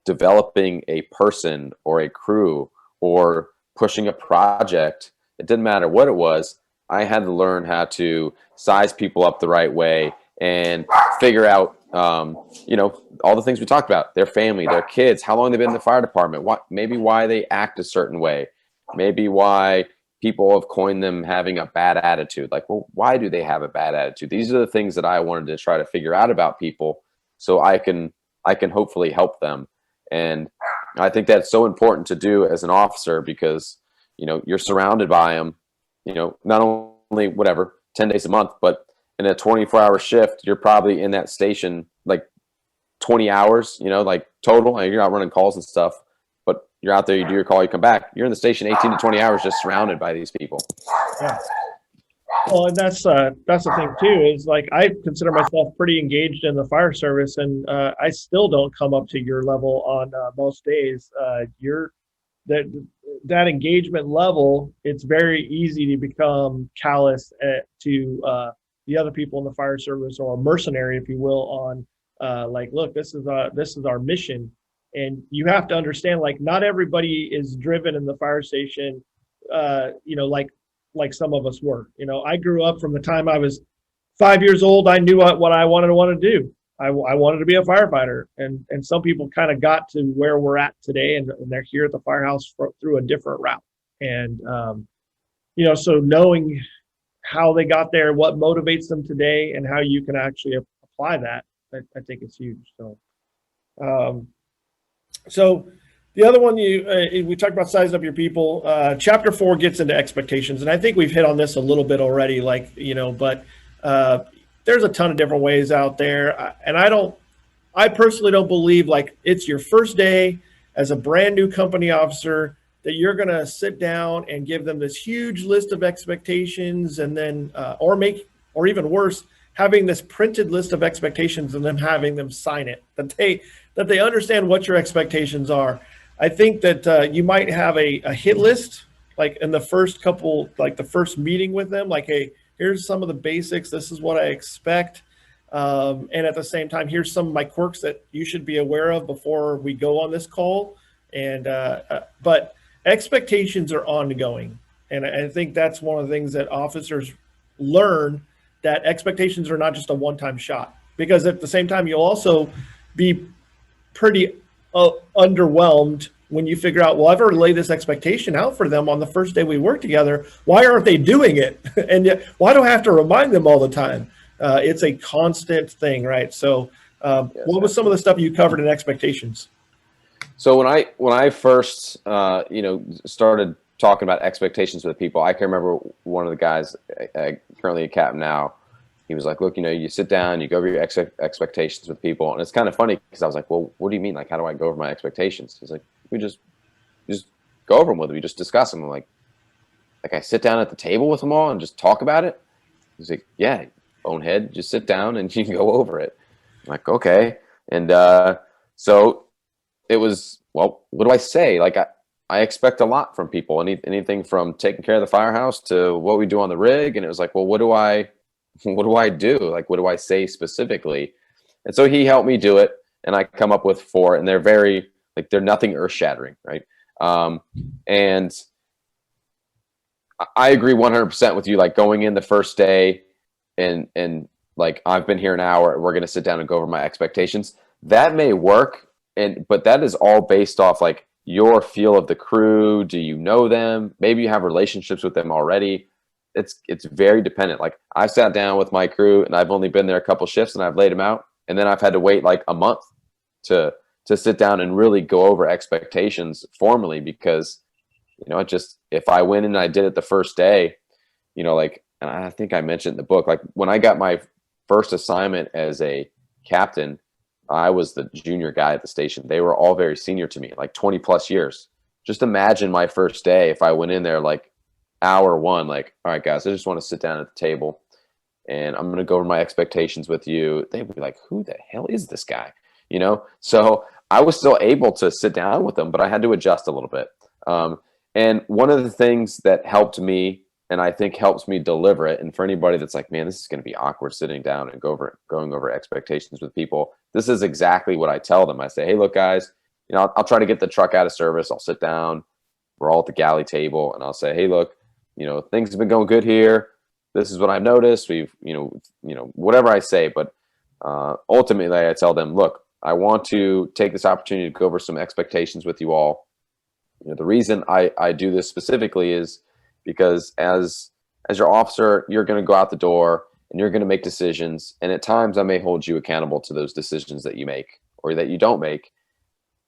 developing a person or a crew or pushing a project, it didn't matter what it was. I had to learn how to size people up the right way and figure out, all the things we talked about, their family, their kids, how long they've been in the fire department, why they act a certain way, maybe why, people have coined them having a bad attitude. Like, well, why do they have a bad attitude? These are the things that I wanted to try to figure out about people, so I can hopefully help them. And I think that's so important to do as an officer, because, you know, you're surrounded by them, you know, not only whatever 10 days a month, but in a 24-hour shift, you're probably in that station like 20 hours, you know, like total, and you're out running calls and stuff, but you're out there, you do your call, you come back, you're in the station 18 to 20 hours just surrounded by these people.
Yeah. Well, and that's the thing too, is like, I consider myself pretty engaged in the fire service, and I still don't come up to your level on most days. That engagement level, it's very easy to become callous to the other people in the fire service, or a mercenary, if you will, on like, look, this is our mission. And you have to understand, like, not everybody is driven in the fire station, you know, like some of us were. You know, I grew up from the time I was 5 years old. I knew what I wanted to do. I wanted to be a firefighter, and some people kind of got to where we're at today, and they're here at the firehouse through a different route. And you know, so knowing how they got there, what motivates them today, and how you can actually apply that, I think is huge. So the other one, we talked about sizing up your people. Chapter 4 gets into expectations, and I think we've hit on this a little bit already, like, you know, but there's a ton of different ways out there. And I personally don't believe, like, it's your first day as a brand new company officer that you're going to sit down and give them this huge list of expectations, and then, or even worse, having this printed list of expectations and then having them sign it, that they understand what your expectations are. I think that you might have a hit list, like in the first couple, like the first meeting with them, like, hey, here's some of the basics. This is what I expect. And at the same time, here's some of my quirks that you should be aware of before we go on this call. And but expectations are ongoing. And I think that's one of the things that officers learn, that expectations are not just a one-time shot, because at the same time, you'll also be pretty underwhelmed when you figure out, well, I've already laid this expectation out for them on the first day we work together. Why aren't they doing it? And yet, why do I have to remind them all the time? It's a constant thing, right? So what was some of the stuff you covered in expectations?
So when I first you know, started talking about expectations with people, I can remember one of the guys, currently a captain now, he was like, look, you know, you sit down, you go over your expectations with people. And it's kind of funny, because I was like, well, what do you mean? Like, how do I go over my expectations? He's like, we just go over them with them. We just discuss them. I'm like I sit down at the table with them all and just talk about it. He's like, yeah, bonehead, just sit down and you can go over it. I'm like, okay. And so it was, well, what do I say? Like, I expect a lot from people, anything from taking care of the firehouse to what we do on the rig. And it was like, well, what do I do? Like, what do I say specifically? And so he helped me do it, and I come up with 4, and they're very, like, they're nothing earth shattering. Right. And I agree 100% with you. Like, going in the first day and like, I've been here an hour, we're going to sit down and go over my expectations. That may work. But that is all based off, like, your feel of the crew. Do you know them? Maybe you have relationships with them already. It's very dependent. Like, I've sat down with my crew, and I've only been there a couple shifts, and I've laid them out, and then I've had to wait like a month to sit down and really go over expectations formally, because, you know, if I went in and I did it the first day, you know, like, and I think I mentioned in the book, like, when I got my first assignment as a captain, I was the junior guy at the station. They were all very senior to me, like 20 plus years. Just imagine my first day if I went in there like hour 1, like, all right, guys, I just want to sit down at the table and I'm going to go over my expectations with you. They'd be like, who the hell is this guy? You know? So I was still able to sit down with them, but I had to adjust a little bit. And one of the things that helped me, and I think helps me deliver it, and for anybody that's like, man, this is going to be awkward sitting down and going over expectations with people, this is exactly what I tell them. I say, hey, look, guys, you know, I'll try to get the truck out of service. I'll sit down. We're all at the galley table, and I'll say, hey, look, you know, things have been going good here. This is what I've noticed. We've, you know, whatever I say, but ultimately I tell them, look, I want to take this opportunity to go over some expectations with you all. You know, the reason I do this specifically is because as your officer, you're going to go out the door and you're going to make decisions. And at times I may hold you accountable to those decisions that you make or that you don't make.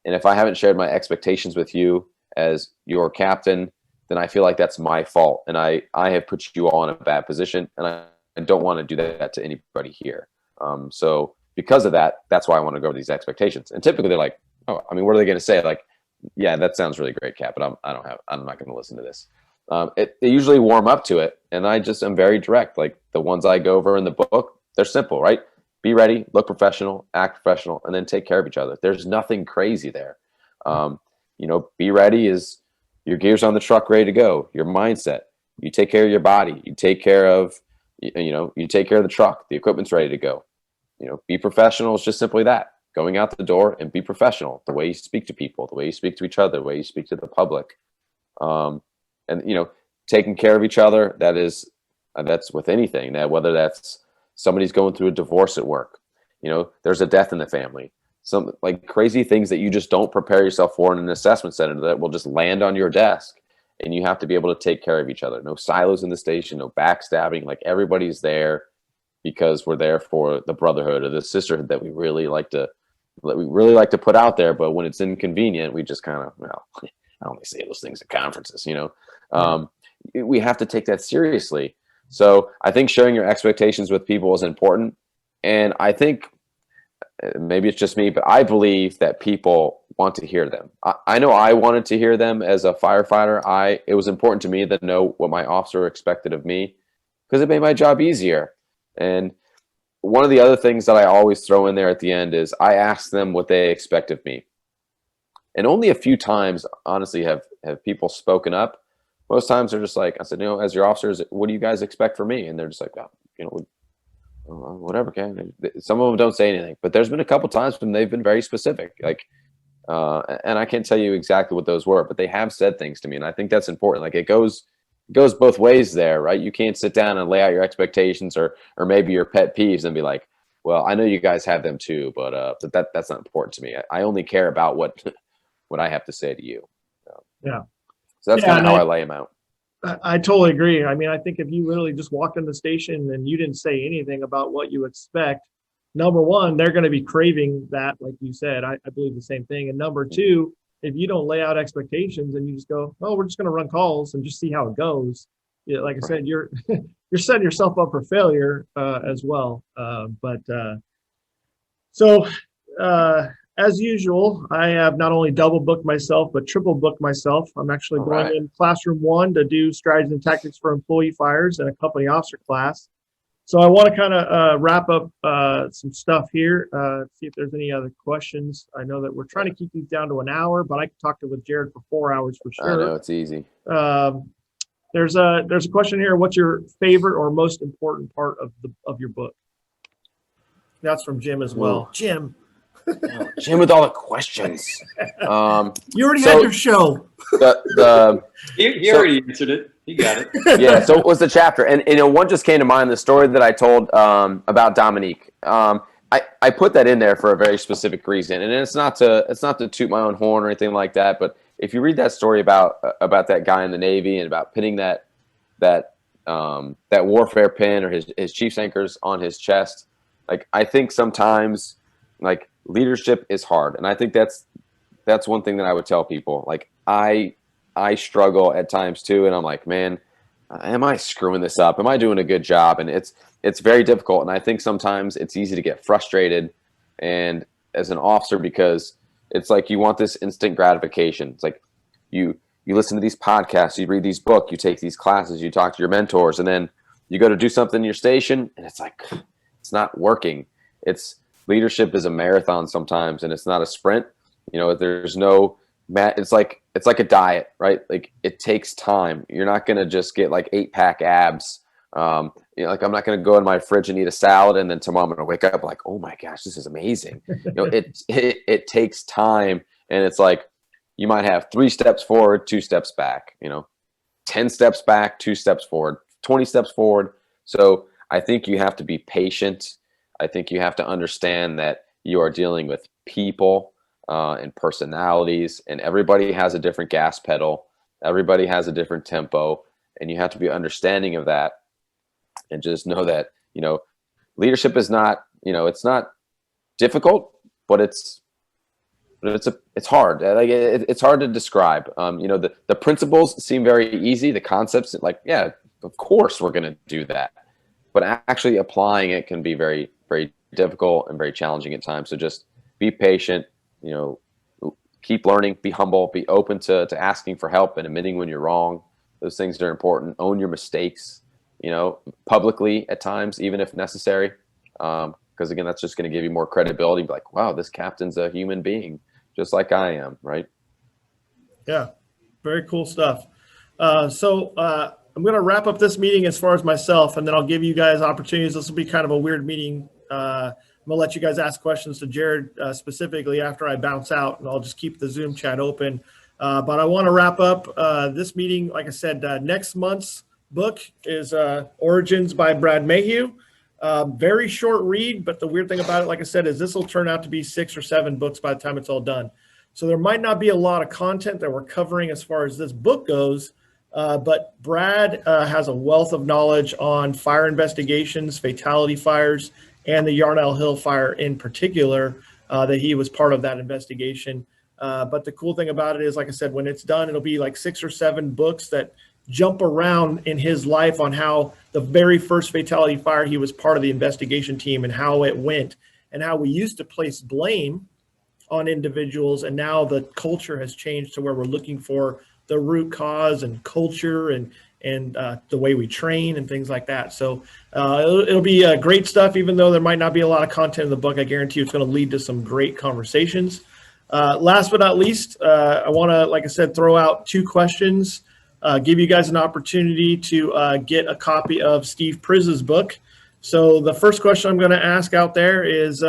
And if I haven't shared my expectations with you as your captain, then I feel like that's my fault. And I have put you all in a bad position, and I don't want to do that to anybody here. So because of that, that's why I want to go over these expectations. And typically they're like, oh, I mean, what are they going to say? Like, yeah, that sounds really great, Cap, but I'm not going to listen to this. They usually warm up to it, and I just am very direct. Like the ones I go over in the book, they're simple, right? Be ready, look professional, act professional, and then take care of each other. There's nothing crazy there. Be ready is your gears on the truck ready to go, your mindset. You take care of your body. You take care of, you take care of the truck. The equipment's ready to go. Be professional is just simply that. Going out the door and be professional. The way you speak to people, the way you speak to each other, the way you speak to the public. Taking care of each other, that's with anything. That whether that's somebody's going through a divorce at work, there's a death in the family, some like crazy things that you just don't prepare yourself for in an assessment center that will just land on your desk, and you have to be able to take care of each other. No silos in the station, no backstabbing. Like everybody's there because we're there for the brotherhood or the sisterhood that we really like to put out there. But when it's inconvenient, we just kind of, I only say those things at conferences, we have to take that seriously. So I think sharing your expectations with people is important. And I think maybe it's just me, but I believe that people want to hear them. I know I wanted to hear them as a firefighter. It was important to me to know what my officer expected of me because it made my job easier. And one of the other things that I always throw in there at the end is I ask them what they expect of me. And only a few times, honestly, have people spoken up. Most times they're just like, I said, as your officers, what do you guys expect from me? And they're just like, whatever, okay. Some of them don't say anything, but there's been a couple times when they've been very specific. Like, and I can't tell you exactly what those were, but they have said things to me. And I think that's important. Like it goes both ways there, right? You can't sit down and lay out your expectations or maybe your pet peeves and be like, well, I know you guys have them too, but that's not important to me. I only care about what I have to say to you.
Yeah.
So that's kind of how I lay them out.
I totally agree. I mean, I think if you literally just walked in the station and you didn't say anything about what you expect, number one, they're going to be craving that, like you said. I believe the same thing. And number two, if you don't lay out expectations and you just go, oh, we're just going to run calls and just see how it goes. Yeah, like I said, you're setting yourself up for failure as well. As usual, I have not only double booked myself, but triple booked myself. I'm actually going in classroom 1 to do strategies and tactics for employee fires and a company officer class. So I want to kind of wrap up some stuff here, see if there's any other questions. I know that we're trying to keep these down to an hour, but I could talk with Jarrod for 4 hours for sure.
I know, it's easy.
There's a question here. What's your favorite or most important part of your book? That's from Jim as well. Jim.
Jim with all the questions.
You already had your show.
He already answered it. He got it.
Yeah. So it was the chapter, and one just came to mind. The story that I told about Dominique. I put that in there for a very specific reason, and it's not to toot my own horn or anything like that. But if you read that story about that guy in the Navy and about pinning that warfare pin or his chief's anchors on his chest, like I think sometimes like leadership is hard, and I think that's one thing that I would tell people. Like I struggle at times too, and I'm like, man, am I screwing this up? Am I doing a good job? And it's very difficult, and I think sometimes it's easy to get frustrated, and as an officer, because it's like you want this instant gratification. It's like you listen to these podcasts, you read these books, you take these classes, you talk to your mentors, and then you go to do something in your station, and it's like it's not working. Leadership is a marathon sometimes, and it's not a sprint. There's no it's like a diet, right? Like it takes time. You're not going to just get like 8-pack abs. Like I'm not going to go in my fridge and eat a salad and then tomorrow I'm going to wake up like, oh my gosh, this is amazing. It takes time, and it's like you might have 3 steps forward, 2 steps back, 10 steps back, 2 steps forward, 20 steps forward. So I think you have to be patient. I think you have to understand that you are dealing with people and personalities, and everybody has a different gas pedal. Everybody has a different tempo, and you have to be understanding of that, and just know that, leadership is not, it's not difficult, but it's hard. Like it's hard to describe. The principles seem very easy. The concepts, like, yeah, of course we're going to do that, but actually applying it can be very, very difficult and very challenging at times. So just be patient. Keep learning. Be humble. Be open to asking for help and admitting when you're wrong. Those things are important. Own your mistakes. Publicly at times, even if necessary. Because again, that's just going to give you more credibility. Be like, wow, this captain's a human being, just like I am, right?
Yeah, very cool stuff. So I'm going to wrap up this meeting as far as myself, and then I'll give you guys opportunities. This will be kind of a weird meeting. I'm going to let you guys ask questions to Jarrod specifically after I bounce out, and I'll just keep the Zoom chat open. But I want to wrap up this meeting. Like I said, next month's book is Origins by Brad Mayhew. Very short read, but the weird thing about it, like I said, is this will turn out to be 6 or 7 books by the time it's all done. So there might not be a lot of content that we're covering as far as this book goes, but Brad has a wealth of knowledge on fire investigations, fatality fires, and the Yarnell Hill fire in particular, that he was part of that investigation. But the cool thing about it is, like I said, when it's done, it'll be like 6 or 7 books that jump around in his life on how the very first fatality fire, he was part of the investigation team and how it went, and how we used to place blame on individuals, and now the culture has changed to where we're looking for the root cause and culture and the way we train and things like that. So it'll be great stuff, even though there might not be a lot of content in the book. I guarantee you it's going to lead to some great conversations. Last but not least, I want to, like I said, throw out 2 questions, give you guys an opportunity to get a copy of Steve Priz's book. So the first question I'm going to ask out there is,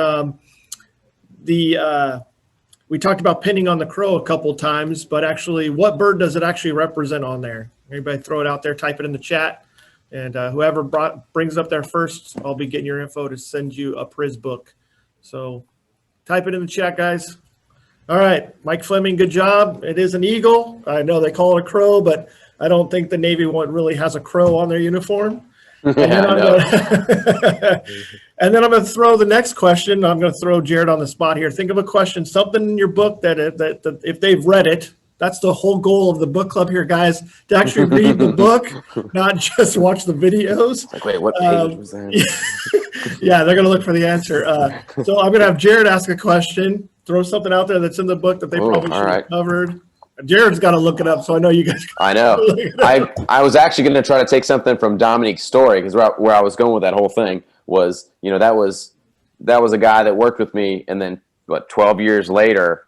we talked about pinning on the crow a couple of times, but actually, what bird does it actually represent on there? Anybody throw it out there, type it in the chat, and whoever brings up there first, I'll be getting your info to send you a Priz book. So type it in the chat, guys. All right, Mike Fleming, good job. It is an eagle. I know they call it a crow, but I don't think the Navy one really has a crow on their uniform. And then I'm going to throw the next question. I'm going to throw Jarrod on the spot here. Think of a question, something in your book that if they've read it, that's the whole goal of the book club here, guys, to actually read the book, not just watch the videos.
Like, wait, what page was that?
Yeah, they're going to look for the answer. So I'm going to have Jarrod ask a question, throw something out there that's in the book that they probably should have covered. Jared's got to look it up, so I know you guys.
I know. I was actually going to try to take something from Dominique's story, because where I was going with that whole thing was, that was a guy that worked with me, and then 12 years later,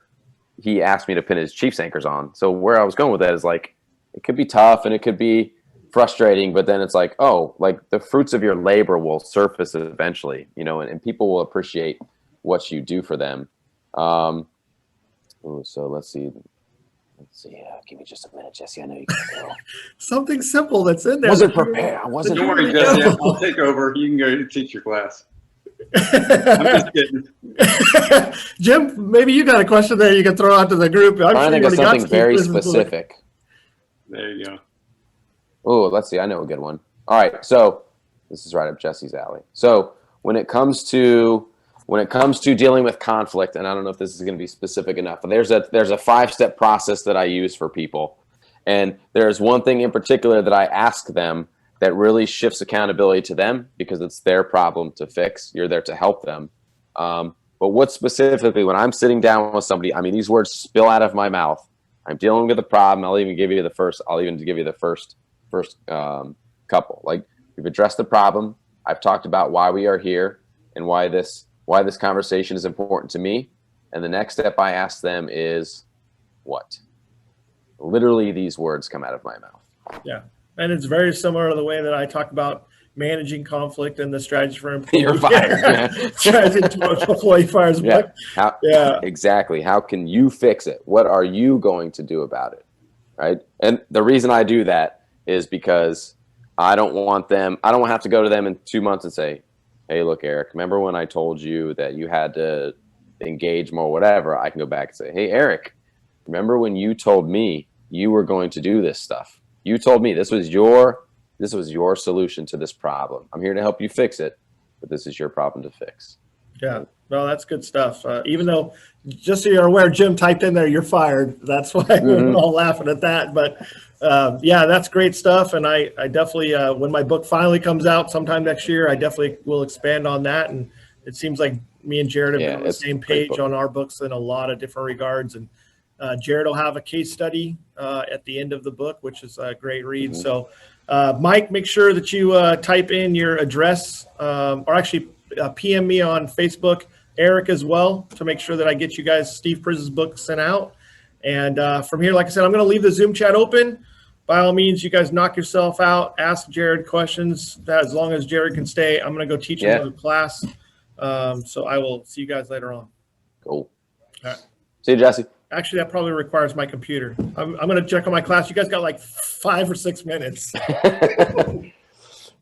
he asked me to pin his Chiefs anchors on. So where I was going with that is, like, it could be tough and it could be frustrating, but then it's like, oh, like the fruits of your labor will surface eventually, and people will appreciate what you do for them. So let's see. Give me just a minute, Jesse. I know you can go.
Something simple that's in there.
Wasn't prepared. I wasn't.
Don't worry, Jesse. I'll take over. You can go teach your class. I'm just kidding.
Jim, maybe you got a question there you can throw out to the group. I'm
trying to think of something very specific.
There you go.
Oh, let's see. I know a good one. All right. So this is right up Jesse's alley. So when it comes to dealing with conflict, and I don't know if this is going to be specific enough, but there's a 5-step process that I use for people. And there's one thing in particular that I ask them that really shifts accountability to them, because it's their problem to fix. You're there to help them. But what specifically, when I'm sitting down with somebody, I mean, these words spill out of my mouth. I'm dealing with a problem. I'll even give you the first couple. Like, we've addressed the problem. I've talked about why we are here and why this conversation is important to me. And the next step I ask them is, what? Literally, these words come out of my mouth.
Yeah. And it's very similar to the way that I talk about managing conflict and the strategy for employee.
You're fired, man.
Strategy to employee fires.
Yeah. Exactly. How can you fix it? What are you going to do about it? Right. And the reason I do that is because I don't want to have to go to them in 2 months and say, hey, look, Eric, remember when I told you that you had to engage more, whatever? I can go back and say, hey, Eric, remember when you told me you were going to do this stuff? You told me this was your solution to this problem. I'm here to help you fix it, but this is your problem to fix.
Yeah, no, that's good stuff. Even though, just so you're aware, Jim typed in there, "You're fired." That's why we're all laughing at that. But yeah, that's great stuff. And I definitely, when my book finally comes out sometime next year, I definitely will expand on that. And it seems like me and Jarrod have been on the same page on our books in a lot of different regards. And Jarrod will have a case study at the end of the book, which is a great read. So, Mike, make sure that you type in your address, or actually PM me on Facebook, Eric as well, to make sure that I get you guys Steve Priz's book sent out. And from here, like I said, I'm going to leave the Zoom chat open. By all means, you guys knock yourself out, ask Jarrod questions. As long as Jarrod can stay, I'm going to go teach another class. So I will see you guys later on.
Cool.
All right.
See you, Jesse.
Actually, that probably requires my computer. I'm going to check on my class. You guys got like 5 or 6 minutes.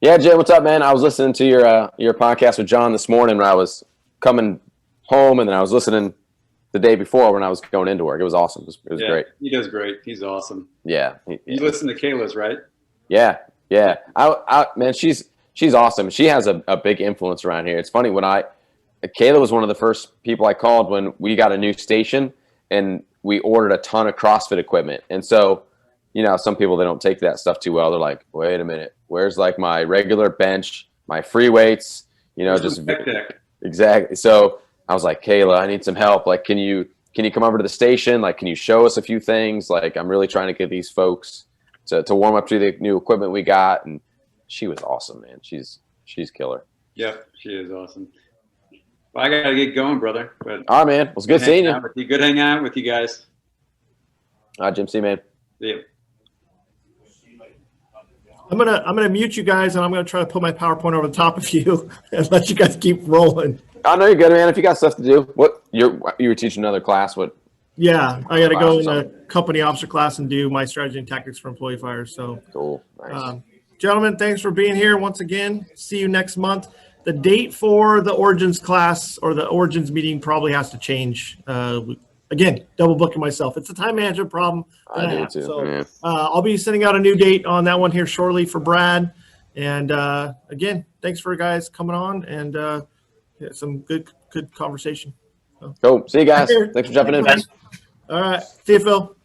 Yeah, Jay, what's up, man? I was listening to your podcast with John this morning when I was coming home, and then I was listening the day before when I was going into work. It was awesome. It was great.
He does great. He's awesome.
Yeah.
You listen to Kayla's, right?
Yeah. Man, she's awesome. She has a big influence around here. It's funny, Kayla was one of the first people I called when we got a new station and we ordered a ton of CrossFit equipment. And so, some people, they don't take that stuff too well. They're like, wait a minute, where's like my regular bench, my free weights, just exactly. So I was like, Kayla, I need some help. Like, can you come over to the station? Like, can you show us a few things? Like, I'm really trying to get these folks to warm up to the new equipment we got. And she was awesome, man. She's killer.
Yep, she is awesome. Well, I got to get going, brother. But
all right, man. It was good seeing you.
Good hanging out with you guys.
All right, Jim. See you, man.
See you.
I'm gonna mute you guys, and I'm gonna try to put my PowerPoint over the top of you and let you guys keep rolling.
I know you're good, man. If you got stuff to do, what you were teaching another class? What?
Yeah, I got to go in a company officer class and do my strategy and tactics for employee fires. So
cool. Nice.
Gentlemen, thanks for being here once again. See you next month. The date for the Origins class or the Origins meeting probably has to change. Again, double booking myself. It's a time management problem.
I do too.
So I'll be sending out a new date on that one here shortly for Brad. And again, thanks for guys coming on and some good conversation.
Cool. See you guys. Thanks for jumping in.
All right. See you, Phil.